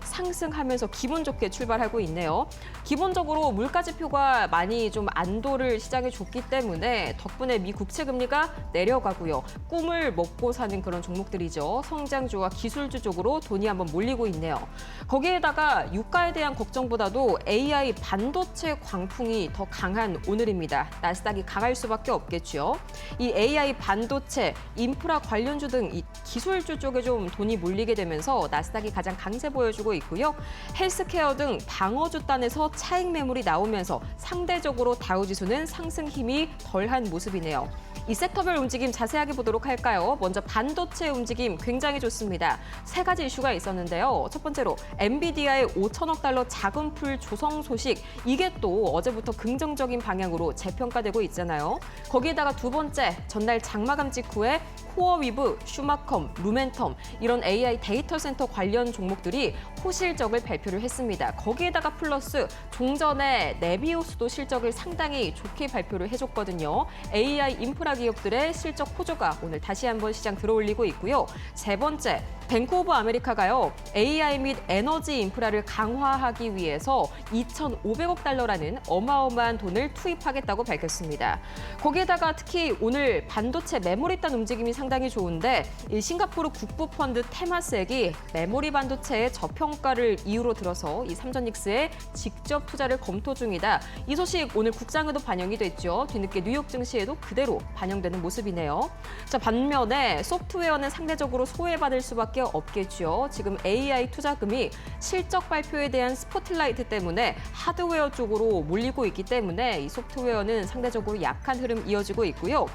A: 상승하면서 기분 좋게 출발하고 있네요. 기본적으로 물가 지표가 많이 좀 안도를 시장에 줬기 때문에 덕분에 미 국채 금리가 내려가고요. 꿈을 먹고 사는 그런 종목들이죠. 성장주와 기술주 쪽으로 돈이 한번 몰리고 있네요. 거기에다가 유가에 대한 걱정보다도 AI 반도체 광풍이 더 강한 오늘입니다. 나스닥이 강할 수밖에 없겠죠. 이 AI 반도체, 인프라 관련주 등 이 기술주 쪽에 좀 돈이 몰리게 되면서 나스닥이 가장 강세 보여주고 있고요. 헬스케어 등 방어주 단에서 차익 매물이 나오면서 상대적으로 다우지수는 상승 힘이 덜한 모습이네요. 이 섹터별 움직임 자세하게 보도록 할까요? 먼저 반도체 움직임 굉장히 좋습니다. 세 가지 이슈가 있었는데요. 첫 번째로 엔비디아의 5천억 달러 자금풀 조성 소식. 이게 또 어제부터 긍정적인 방향으로 재평가되고 있잖아요. 거기에다가 두 번째, 전날 장마감 직후에 코어위브, 슈마컴, 루멘텀 이런 AI 데이터 센터 관련 종목들이 호실적을 발표를 했습니다. 거기에다가 플러스 종전에 네비우스도 실적을 상당히 좋게 발표를 해줬거든요. AI 인프라 기업들의 실적 호조가 오늘 다시 한번 시장 들어올리고 있고요. 세 번째, 뱅크 오브 아메리카가요. AI 및 에너지 인프라를 강화하기 위해서 2,500억 달러라는 어마어마한 돈을 투입하겠다고 밝혔습니다. 거기에다가 특히 오늘 반도체 메모리 단 움직임이 상당히 좋은데 이 싱가포르 국부펀드 테마스액이 메모리 반도체의 저평가를 이유로 들어서 이 삼전닉스에 직접 투자를 검토 중이다. 이 소식 오늘 국장에도 반영이 됐죠. 뒤늦게 뉴욕 증시에도 그대로 반영되는 모습이네요. 자, 반면에 소프트웨어는 상대적으로 소외받을 수밖에 없겠죠. 지금 AI 투자금이 실적 발표에 대한 스포트라이트 때문에 하드웨어 쪽으로 몰리고 있기 때문에 이 소프트웨어는 상대적으로 약한 흐름 이어지고 있고요.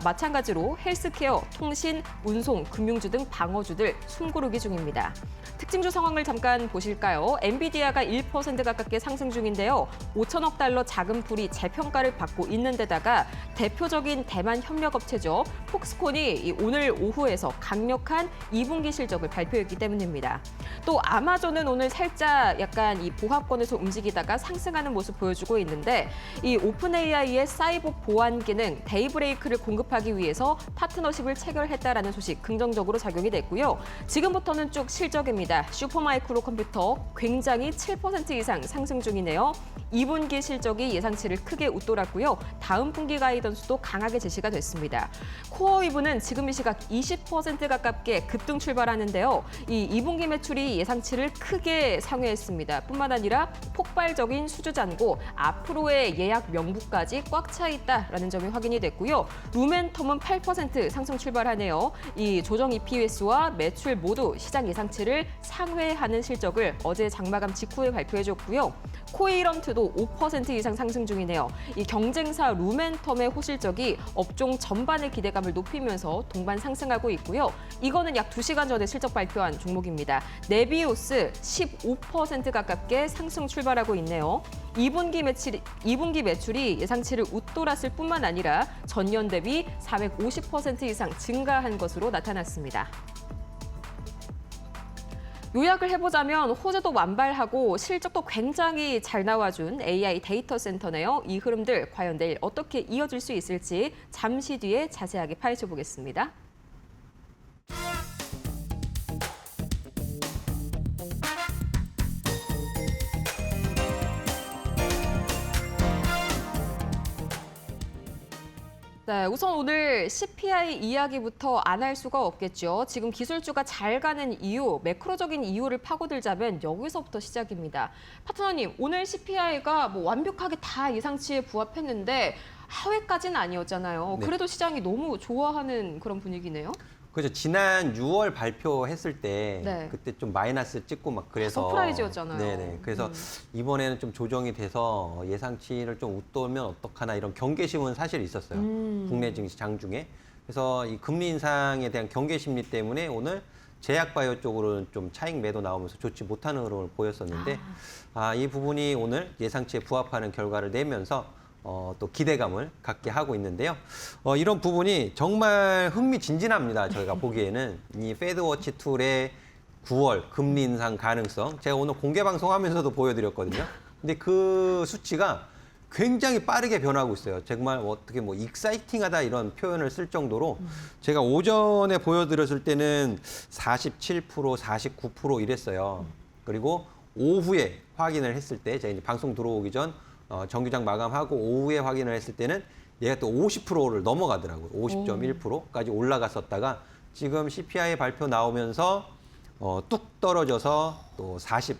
A: 마찬가지로 헬스케어, 통신, 운송, 금융주 등 방어주들 숨고르기 중입니다. 특징주 상황을 잠깐 보실까요? 엔비디아가 1% 가깝게 상승 중인데요. 5천억 달러 자금풀이 재평가를 받고 있는 데다가 대표적인 대만 협력업체죠. 폭스콘이 오늘 오후에서 강력한 2분기 실적을 발표했기 때문입니다. 또 아마존은 오늘 살짝 약간 이 보합권에서 움직이다가 상승하는 모습 보여주고 있는데 이 오픈 AI의 사이버 보안 기능 데이브레이크를 공급하기 위해서 파트너십을 체결했다라는 소식 긍정적으로 작용이 됐고요. 지금부터는 쭉 실적입니다. 슈퍼마이크로 컴퓨터 굉장히 7% 이상 상승 중이네요. 2분기 실적이 예상치를 크게 웃돌았고요. 다음 분기 가이던스도 강하게 제시가 됐습니다. 코어위브는 지금 이 시각 20% 가깝게 급등 출발하는데요. 이 2분기 매출이 예상치를 크게 상회했습니다. 뿐만 아니라 폭발적인 수주 잔고, 앞으로의 예약 명부까지 꽉 차 있다라는 점이 확인이 됐고요. 루멘텀은 8% 상승 출발하네요. 이 조정 EPS와 매출 모두 시장 예상치를 상회하는 실적을 어제 장마감 직후에 발표해줬고요. 코에이런트도 5% 이상 상승 중이네요. 이 경쟁사 루멘텀의 호실적이 업종 전반의 기대감을 높이면서 동반 상승하고 있고요. 이거는 약 2시간 전에 실적 발표한 종목입니다. 네비우스 15% 가깝게 상승 출발하고 있네요. 2분기 매출이 예상치를 웃돌았을 뿐만 아니라 전년 대비 450% 이상 증가한 것으로 나타났습니다. 요약을 해보자면 호재도 완발하고 실적도 굉장히 잘 나와준 AI 데이터 센터네요. 이 흐름들 과연 내일 어떻게 이어질 수 있을지 잠시 뒤에 자세하게 파헤쳐 보겠습니다. 네, 우선 오늘 CPI 이야기부터 안 할 수가 없겠죠. 지금 기술주가 잘 가는 이유, 매크로적인 이유를 파고들자면 여기서부터 시작입니다. 파트너님, 오늘 CPI가 완벽하게 다 예상치에 부합했는데 하회까지는 아니었잖아요.
B: 네.
A: 그래도 시장이 너무 좋아하는 그런 분위기네요.
B: 그죠. 지난 6월 발표했을 때
A: 네.
B: 그때 좀 마이너스 찍고 막 그래서
A: 서프라이즈였잖아요.
B: 네네. 그래서 이번에는 좀 조정이 돼서 예상치를 좀 웃돌면 어떡하나 이런 경계심은 사실 있었어요. 국내 증시 장중에. 그래서 이 금리 인상에 대한 경계심리 때문에 오늘 제약바이오 쪽으로는 좀 차익 매도 나오면서 좋지 못한 흐름을 보였었는데 이 부분이 오늘 예상치에 부합하는 결과를 내면서 또 기대감을 갖게 하고 있는데요. 이런 부분이 정말 흥미진진합니다. 저희가 보기에는 이 페드워치 툴의 9월 금리 인상 가능성 제가 오늘 공개 방송하면서도 보여드렸거든요. 근데 그 수치가 굉장히 빠르게 변하고 있어요. 정말 어떻게 뭐 익사이팅하다 이런 표현을 쓸 정도로 제가 오전에 보여드렸을 때는 47%, 49% 이랬어요. 그리고 오후에 확인을 했을 때 제가 이제 방송 들어오기 전 정규장 마감하고 오후에 확인을 했을 때는 얘가 또 50%를 넘어가더라고요. 50.1%까지 올라갔었다가 지금 CPI 발표 나오면서 뚝 떨어져서 또 44%,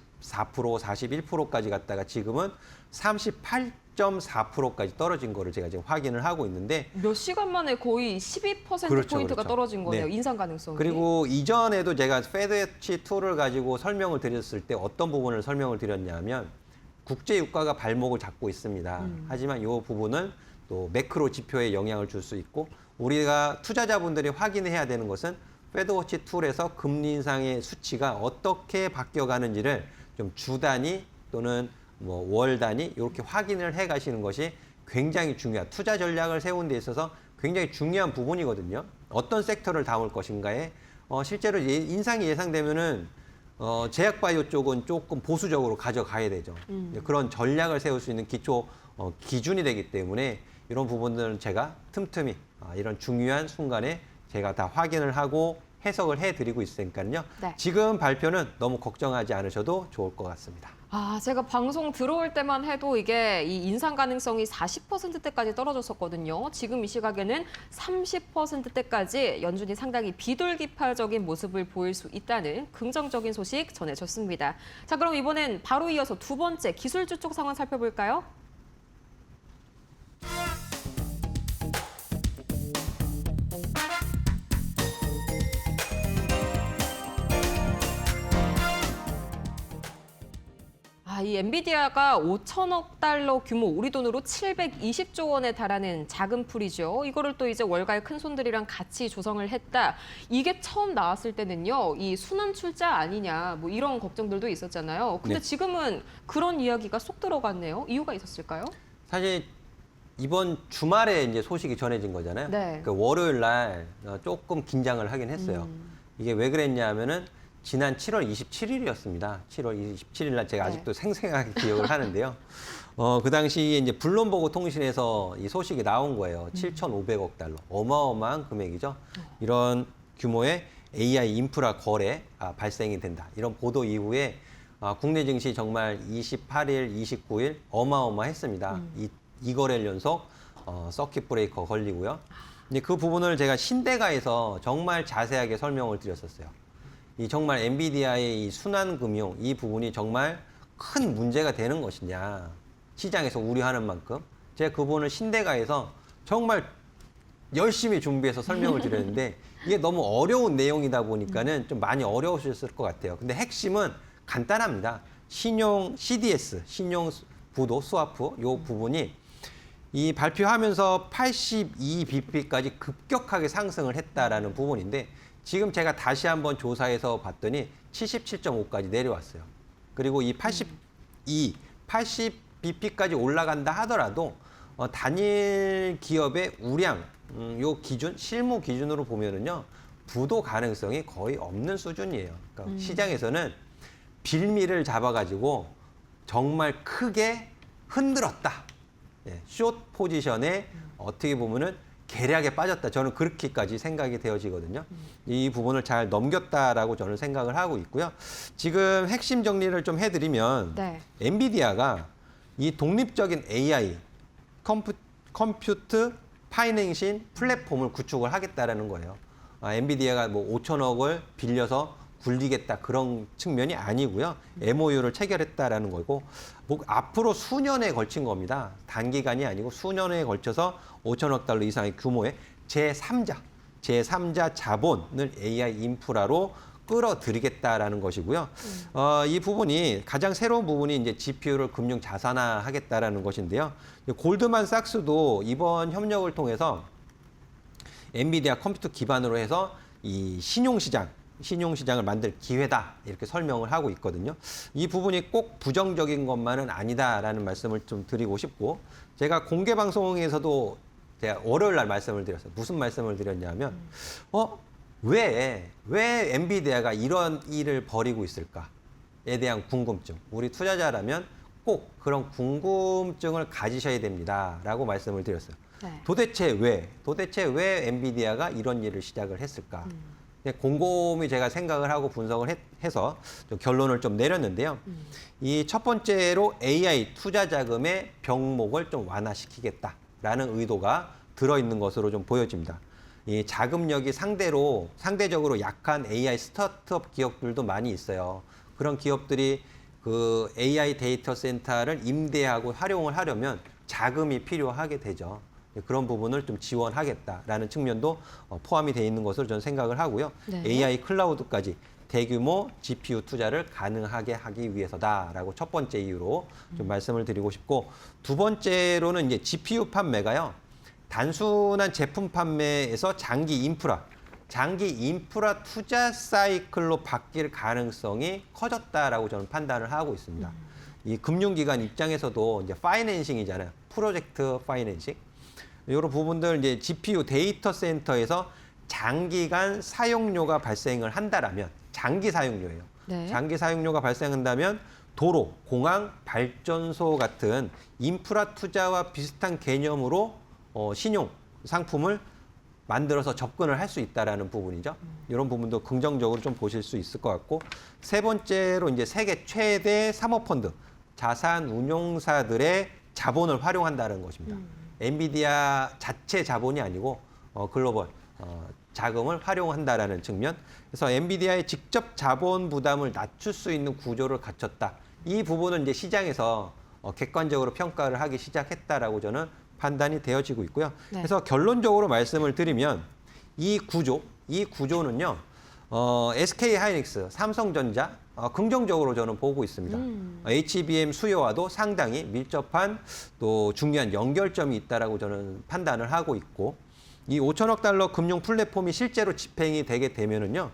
B: 41%까지 갔다가 지금은 38.4%까지 떨어진 거를 제가 지금 확인을 하고 있는데
A: 몇 시간 만에 거의 12%포인트가
B: 그렇죠.
A: 떨어진 거네요.
B: 네.
A: 인상 가능성이.
B: 그리고 이전에도 제가 페드워치 툴을 가지고 설명을 드렸을 때 어떤 부분을 설명을 드렸냐면 국제 유가가 발목을 잡고 있습니다. 하지만 이 부분은 또 매크로 지표에 영향을 줄 수 있고 우리가 투자자분들이 확인해야 되는 것은 페드워치 툴에서 금리 인상의 수치가 어떻게 바뀌어가는지를 좀 주 단위 또는 뭐 월 단위 이렇게 확인을 해 가시는 것이 굉장히 중요한 투자 전략을 세우는 데 있어서 굉장히 중요한 부분이거든요. 어떤 섹터를 담을 것인가에 실제로 인상이 예상되면은 제약바이오 쪽은 조금 보수적으로 가져가야 되죠. 그런 전략을 세울 수 있는 기초 기준이 되기 때문에 이런 부분들은 제가 틈틈이 이런 중요한 순간에 제가 다 확인을 하고 해석을 해드리고 있으니까요.
A: 네.
B: 지금 발표는 너무 걱정하지 않으셔도 좋을 것 같습니다.
A: 제가 방송 들어올 때만 해도 이게 이 인상 가능성이 40%대까지 떨어졌었거든요. 지금 이 시각에는 30%대까지 연준이 상당히 비둘기파적인 모습을 보일 수 있다는 긍정적인 소식 전해졌습니다. 자, 그럼 이번엔 바로 이어서 두 번째 기술주 쪽 상황 살펴볼까요? 이 엔비디아가 5천억 달러 규모, 우리 돈으로 720조 원에 달하는 자금 풀이죠. 이거를 또 이제 월가의 큰 손들이랑 같이 조성을 했다. 이게 처음 나왔을 때는요, 이 순환 출자 아니냐, 뭐 이런 걱정들도 있었잖아요. 근데
B: 네.
A: 지금은 그런 이야기가 쏙 들어갔네요. 이유가 있었을까요?
B: 사실 이번 주말에 이제 소식이 전해진 거잖아요.
A: 네.
B: 그 월요일 날 조금 긴장을 하긴 했어요. 이게 왜 그랬냐면은 지난 7월 27일이었습니다. 7월 27일 날 제가
A: 네.
B: 아직도 생생하게 기억을 하는데요. 그 당시에 이제 블룸버그 통신에서 이 소식이 나온 거예요. 7,500억 달러. 어마어마한 금액이죠. 이런 규모의 AI 인프라 거래 발생이 된다. 이런 보도 이후에 국내 증시 정말 28일, 29일 어마어마했습니다. 이 거래일 연속 서킷 브레이커 걸리고요. 이제 그 부분을 제가 신대가에서 정말 자세하게 설명을 드렸었어요. 이 정말 엔비디아의 이 순환금융 이 부분이 정말 큰 문제가 되는 것이냐 시장에서 우려하는 만큼 제가 그 부분을 신대가에서 정말 열심히 준비해서 설명을 드렸는데 이게 너무 어려운 내용이다 보니까는 좀 많이 어려우셨을 것 같아요. 근데 핵심은 간단합니다. 신용 CDS, 신용 부도 스와프 요 부분이 이 발표하면서 82bp까지 급격하게 상승을 했다라는 부분인데 지금 제가 다시 한번 조사해서 봤더니 77.5까지 내려왔어요. 그리고 이 80bp까지 올라간다 하더라도 단일 기업의 우량 요 기준 실무 기준으로 보면은요 부도 가능성이 거의 없는 수준이에요. 그러니까 시장에서는 빌미를 잡아가지고 정말 크게 흔들었다. 숏 포지션에 어떻게 보면은 계략에 빠졌다. 저는 그렇게까지 생각이 되어지거든요. 이 부분을 잘 넘겼다라고 저는 생각을 하고 있고요. 지금 핵심 정리를 좀 해드리면
A: 네.
B: 엔비디아가 이 독립적인 AI 컴퓨트 파이낸싱 플랫폼을 구축을 하겠다라는 거예요. 엔비디아가 뭐 5천억을 빌려서 굴리겠다 그런 측면이 아니고요. MOU를 체결했다라는 거고 뭐 앞으로 수년에 걸친 겁니다. 단기간이 아니고 수년에 걸쳐서 5천억 달러 이상의 규모의 제3자 제3자 자본을 AI 인프라로 끌어들이겠다라는 것이고요. 이 부분이 가장 새로운 부분이 이제 GPU를 금융 자산화하겠다라는 것인데요. 골드만삭스도 이번 협력을 통해서 엔비디아 컴퓨터 기반으로 해서 이 신용시장을 만들 기회다 이렇게 설명을 하고 있거든요. 이 부분이 꼭 부정적인 것만은 아니다라는 말씀을 좀 드리고 싶고, 제가 공개 방송에서도 제가 월요일 날 말씀을 드렸어요. 무슨 말씀을 드렸냐면 왜 엔비디아가 이런 일을 벌이고 있을까에 대한 궁금증. 우리 투자자라면 꼭 그런 궁금증을 가지셔야 됩니다라고 말씀을 드렸어요.
A: 네.
B: 도대체 왜 엔비디아가 이런 일을 시작을 했을까? 곰곰이 제가 생각을 하고 분석을 해서 좀 결론을 좀 내렸는데요. 이 첫 번째로 AI 투자 자금의 병목을 좀 완화시키겠다라는 의도가 들어있는 것으로 좀 보여집니다. 이 자금력이 상대적으로 약한 AI 스타트업 기업들도 많이 있어요. 그런 기업들이 그 AI 데이터 센터를 임대하고 활용을 하려면 자금이 필요하게 되죠. 그런 부분을 좀 지원하겠다라는 측면도 포함이 되어 있는 것으로 저는 생각을 하고요.
A: 네.
B: AI 클라우드까지 대규모 GPU 투자를 가능하게 하기 위해서다라고 첫 번째 이유로 좀 말씀을 드리고 싶고, 두 번째로는 이제 GPU 판매가요. 단순한 제품 판매에서 장기 인프라 투자 사이클로 바뀔 가능성이 커졌다라고 저는 판단을 하고 있습니다. 이 금융기관 입장에서도 이제 파이낸싱이잖아요. 프로젝트 파이낸싱. 이런 부분들 이제 GPU 데이터 센터에서 장기간 사용료가 발생을 한다라면, 장기 사용료예요.
A: 네.
B: 장기 사용료가 발생한다면 도로, 공항, 발전소 같은 인프라 투자와 비슷한 개념으로 신용 상품을 만들어서 접근을 할 수 있다라는 부분이죠. 이런 부분도 긍정적으로 좀 보실 수 있을 것 같고, 세 번째로 이제 세계 최대 사모펀드, 자산 운용사들의 자본을 활용한다는 것입니다. 엔비디아 자체 자본이 아니고 글로벌 자금을 활용한다라는 측면. 그래서 엔비디아의 직접 자본 부담을 낮출 수 있는 구조를 갖췄다. 이 부분은 이제 시장에서 객관적으로 평가를 하기 시작했다라고 저는 판단이 되어지고 있고요.
A: 네.
B: 그래서 결론적으로 말씀을 드리면 이 구조는요. SK하이닉스, 삼성전자 긍정적으로 저는 보고 있습니다. HBM 수요와도 상당히 밀접한 또 중요한 연결점이 있다라고 저는 판단을 하고 있고, 이 5천억 달러 금융 플랫폼이 실제로 집행이 되게 되면은요,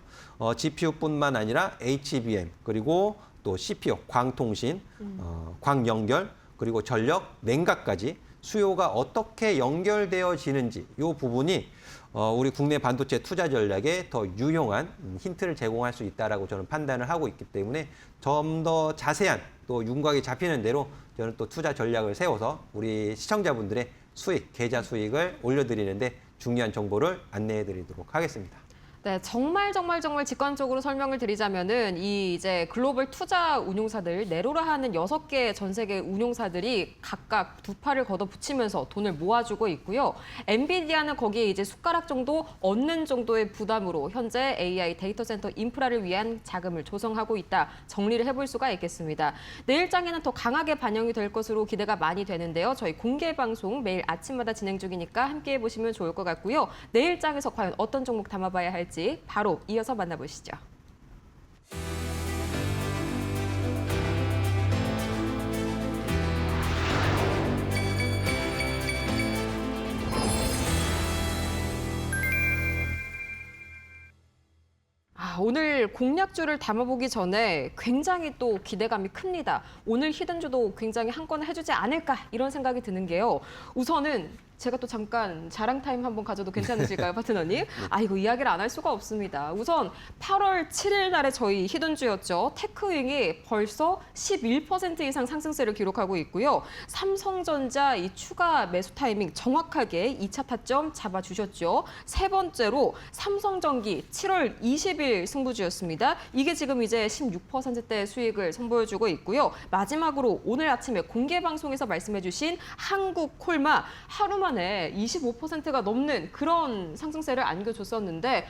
B: GPU뿐만 아니라 HBM 그리고 또 CPU, 광통신, 광연결 그리고 전력, 냉각까지 수요가 어떻게 연결되어지는지 이 부분이 우리 국내 반도체 투자 전략에 더 유용한 힌트를 제공할 수 있다라고 저는 판단을 하고 있기 때문에 좀 더 자세한 또 윤곽이 잡히는 대로 저는 또 투자 전략을 세워서 우리 시청자분들의 계좌 수익을 올려드리는데 중요한 정보를 안내해드리도록 하겠습니다.
A: 네, 정말 직관적으로 설명을 드리자면은 이 이제 글로벌 투자 운용사들, 네로라 하는 6개 전 세계 운용사들이 각각 두 팔을 걷어붙이면서 돈을 모아주고 있고요. 엔비디아는 거기에 이제 숟가락 정도 얻는 정도의 부담으로 현재 AI 데이터 센터 인프라를 위한 자금을 조성하고 있다. 정리를 해볼 수가 있겠습니다. 내일장에는 더 강하게 반영이 될 것으로 기대가 많이 되는데요. 저희 공개 방송 매일 아침마다 진행 중이니까 함께해 보시면 좋을 것 같고요. 내일장에서 과연 어떤 종목 담아봐야 할지 바로 이어서 만나보시죠. 오늘 공략주를 담아보기 전에 굉장히 또 기대감이 큽니다. 오늘 히든주도 굉장히 한 건을 해주지 않을까 이런 생각이 드는 게요. 우선은 제가 또 잠깐 자랑 타임 한번 가져도 괜찮으실까요, 파트너님? 이거 이야기를 안 할 수가 없습니다. 우선 8월 7일 날에 저희 히든주였죠. 테크윙이 벌써 11% 이상 상승세를 기록하고 있고요. 삼성전자 이 추가 매수 타이밍 정확하게 2차 타점 잡아주셨죠. 세 번째로 삼성전기 7월 20일 승부주였습니다. 이게 지금 이제 16%대 수익을 선보여주고 있고요. 마지막으로 오늘 아침에 공개 방송에서 말씀해주신 한국콜마 하루만 만에 25%가 넘는 그런 상승세를 안겨줬었는데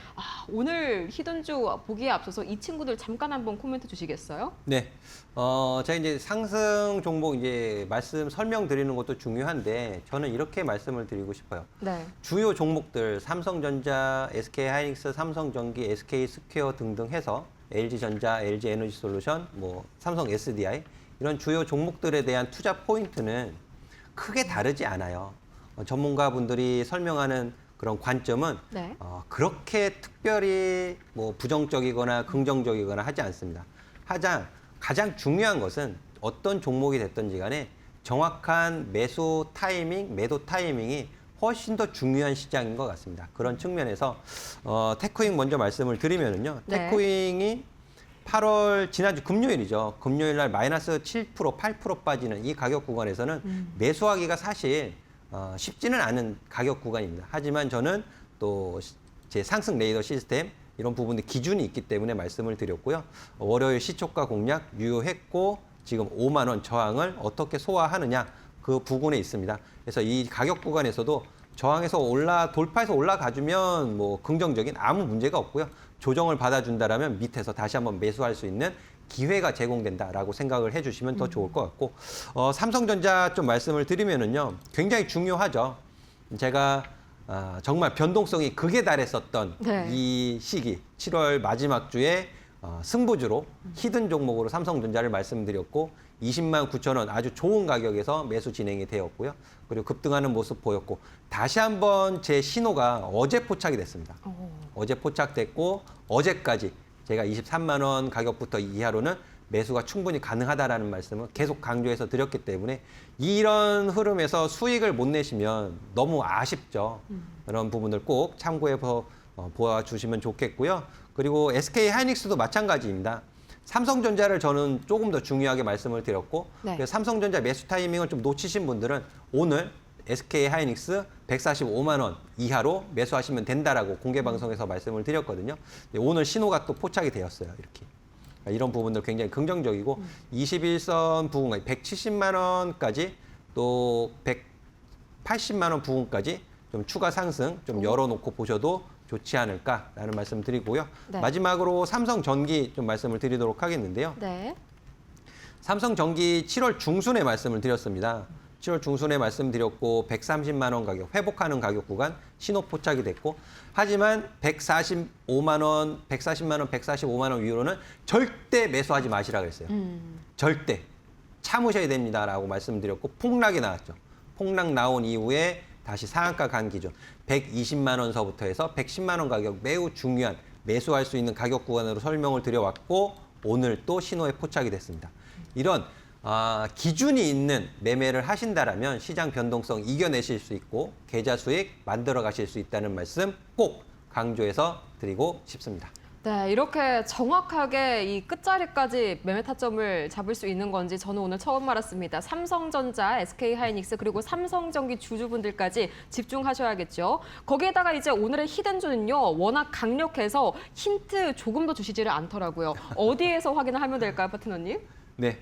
A: 오늘 히든주 보기에 앞서서 이 친구들 잠깐 한번 코멘트 주시겠어요?
B: 네. 제가 이제 상승 종목 이제 설명드리는 것도 중요한데 저는 이렇게 말씀을 드리고 싶어요.
A: 네.
B: 주요 종목들 삼성전자, SK하이닉스, 삼성전기, SK스퀘어 등등 해서 LG전자, LG에너지솔루션, 뭐 삼성 SDI 이런 주요 종목들에 대한 투자 포인트는 크게 다르지 않아요. 전문가분들이 설명하는 그런 관점은
A: 네.
B: 그렇게 특별히 뭐 부정적이거나 긍정적이거나 하지 않습니다. 가장 중요한 것은 어떤 종목이 됐든지 간에 정확한 매수 타이밍, 매도 타이밍이 훨씬 더 중요한 시장인 것 같습니다. 그런 측면에서 테크윙 먼저 말씀을 드리면은요.
A: 네.
B: 테크윙이 8월 지난주 금요일이죠. 금요일 날 마이너스 7%, 8% 빠지는 이 가격 구간에서는 매수하기가 사실 쉽지는 않은 가격 구간입니다. 하지만 저는 또 제 상승 레이더 시스템 이런 부분들 기준이 있기 때문에 말씀을 드렸고요. 월요일 시초가 공략 유효했고 지금 5만 원 저항을 어떻게 소화하느냐 그 부분에 있습니다. 그래서 이 가격 구간에서도 저항에서 돌파해서 올라가주면 뭐 긍정적인 아무 문제가 없고요. 조정을 받아준다라면 밑에서 다시 한번 매수할 수 있는 기회가 제공된다라고 생각을 해주시면 더 좋을 것 같고 삼성전자 좀 말씀을 드리면은요 굉장히 중요하죠. 제가 정말 변동성이 극에 달했었던
A: 네.
B: 이 시기 7월 마지막 주에 승부주로 히든 종목으로 삼성전자를 말씀드렸고 20만 9천 원 아주 좋은 가격에서 매수 진행이 되었고요. 그리고 급등하는 모습 보였고 다시 한번 제 신호가 어제 포착이 됐습니다. 어제 포착됐고 어제까지 제가 23만 원 가격부터 이하로는 매수가 충분히 가능하다라는 말씀을 계속 강조해서 드렸기 때문에 이런 흐름에서 수익을 못 내시면 너무 아쉽죠. 그런 부분들 꼭 참고해 보아주시면 좋겠고요. 그리고 SK하이닉스도 마찬가지입니다. 삼성전자를 저는 조금 더 중요하게 말씀을 드렸고
A: 네.
B: 그래서 삼성전자 매수 타이밍을 좀 놓치신 분들은 오늘 SK하이닉스 145만 원 이하로 매수하시면 된다라고 공개 방송에서 말씀을 드렸거든요. 오늘 신호가 또 포착이 되었어요. 이렇게. 이런 부분들 굉장히 긍정적이고 21선 부분 170만 원까지 또 180만 원 부분까지 좀 추가 상승 좀 열어놓고 보셔도 좋지 않을까라는 말씀 드리고요.
A: 네.
B: 마지막으로 삼성전기 좀 말씀을 드리도록 하겠는데요.
A: 네.
B: 삼성전기 7월 중순에 말씀을 드렸습니다. 7월 중순에 말씀드렸고 130만 원 가격, 회복하는 가격 구간 신호 포착이 됐고 하지만 145만 원, 140만 원, 145만 원 이후로는 절대 매수하지 마시라 그랬어요. 절대 참으셔야 됩니다라고 말씀드렸고 폭락이 나왔죠. 폭락 나온 이후에 다시 상한가 간 기준 120만 원서부터 해서 110만 원 가격 매우 중요한 매수할 수 있는 가격 구간으로 설명을 드려왔고 오늘 또 신호에 포착이 됐습니다. 이런 기준이 있는 매매를 하신다라면 시장 변동성 이겨내실 수 있고 계좌 수익 만들어 가실 수 있다는 말씀 꼭 강조해서 드리고 싶습니다.
A: 네, 이렇게 정확하게 이 끝자리까지 매매 타점을 잡을 수 있는 건지 저는 오늘 처음 알았습니다. 삼성전자, SK하이닉스 그리고 삼성전기 주주분들까지 집중하셔야겠죠. 거기에다가 이제 오늘의 히든주는요. 워낙 강력해서 힌트 조금 더 주시지를 않더라고요. 어디에서 확인을 하면 될까요, 파트너님?
B: 네.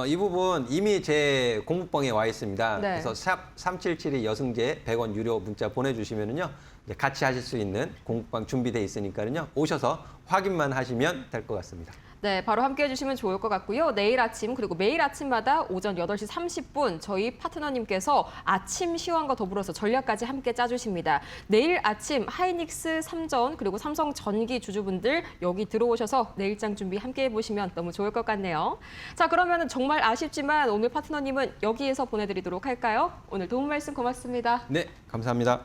B: 이 부분 이미 제 공부방에 와 있습니다.
A: 네.
B: 그래서 샵 3772 여승제 100원 유료 문자 보내주시면은요. 이제 같이 하실 수 있는 공부방 준비돼 있으니까요. 오셔서 확인만 하시면 될 것 같습니다.
A: 네, 바로 함께해 주시면 좋을 것 같고요. 내일 아침 그리고 매일 아침마다 오전 8시 30분 저희 파트너님께서 아침 시황과 더불어서 전략까지 함께 짜주십니다. 내일 아침 하이닉스 3전 그리고 삼성전기 주주분들 여기 들어오셔서 내일장 준비 함께 해보시면 너무 좋을 것 같네요. 자, 그러면 정말 아쉽지만 오늘 파트너님은 여기에서 보내드리도록 할까요? 오늘 도움 말씀 고맙습니다.
B: 네, 감사합니다.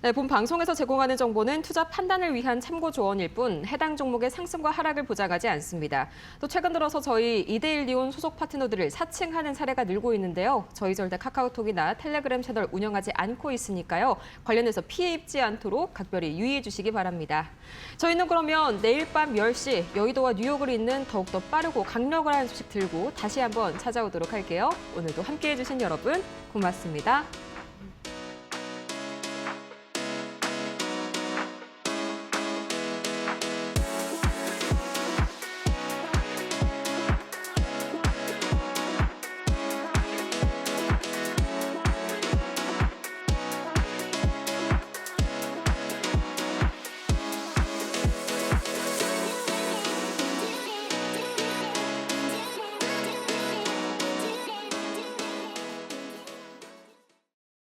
A: 네, 본 방송에서 제공하는 정보는 투자 판단을 위한 참고 조언일 뿐 해당 종목의 상승과 하락을 보장하지 않습니다. 또 최근 들어서 저희 2대1리온 소속 파트너들을 사칭하는 사례가 늘고 있는데요. 저희 절대 카카오톡이나 텔레그램 채널 운영하지 않고 있으니까요. 관련해서 피해 입지 않도록 각별히 유의해 주시기 바랍니다. 저희는 그러면 내일 밤 10시 여의도와 뉴욕을 잇는 더욱더 빠르고 강력한 소식 들고 다시 한번 찾아오도록 할게요. 오늘도 함께해 주신 여러분 고맙습니다.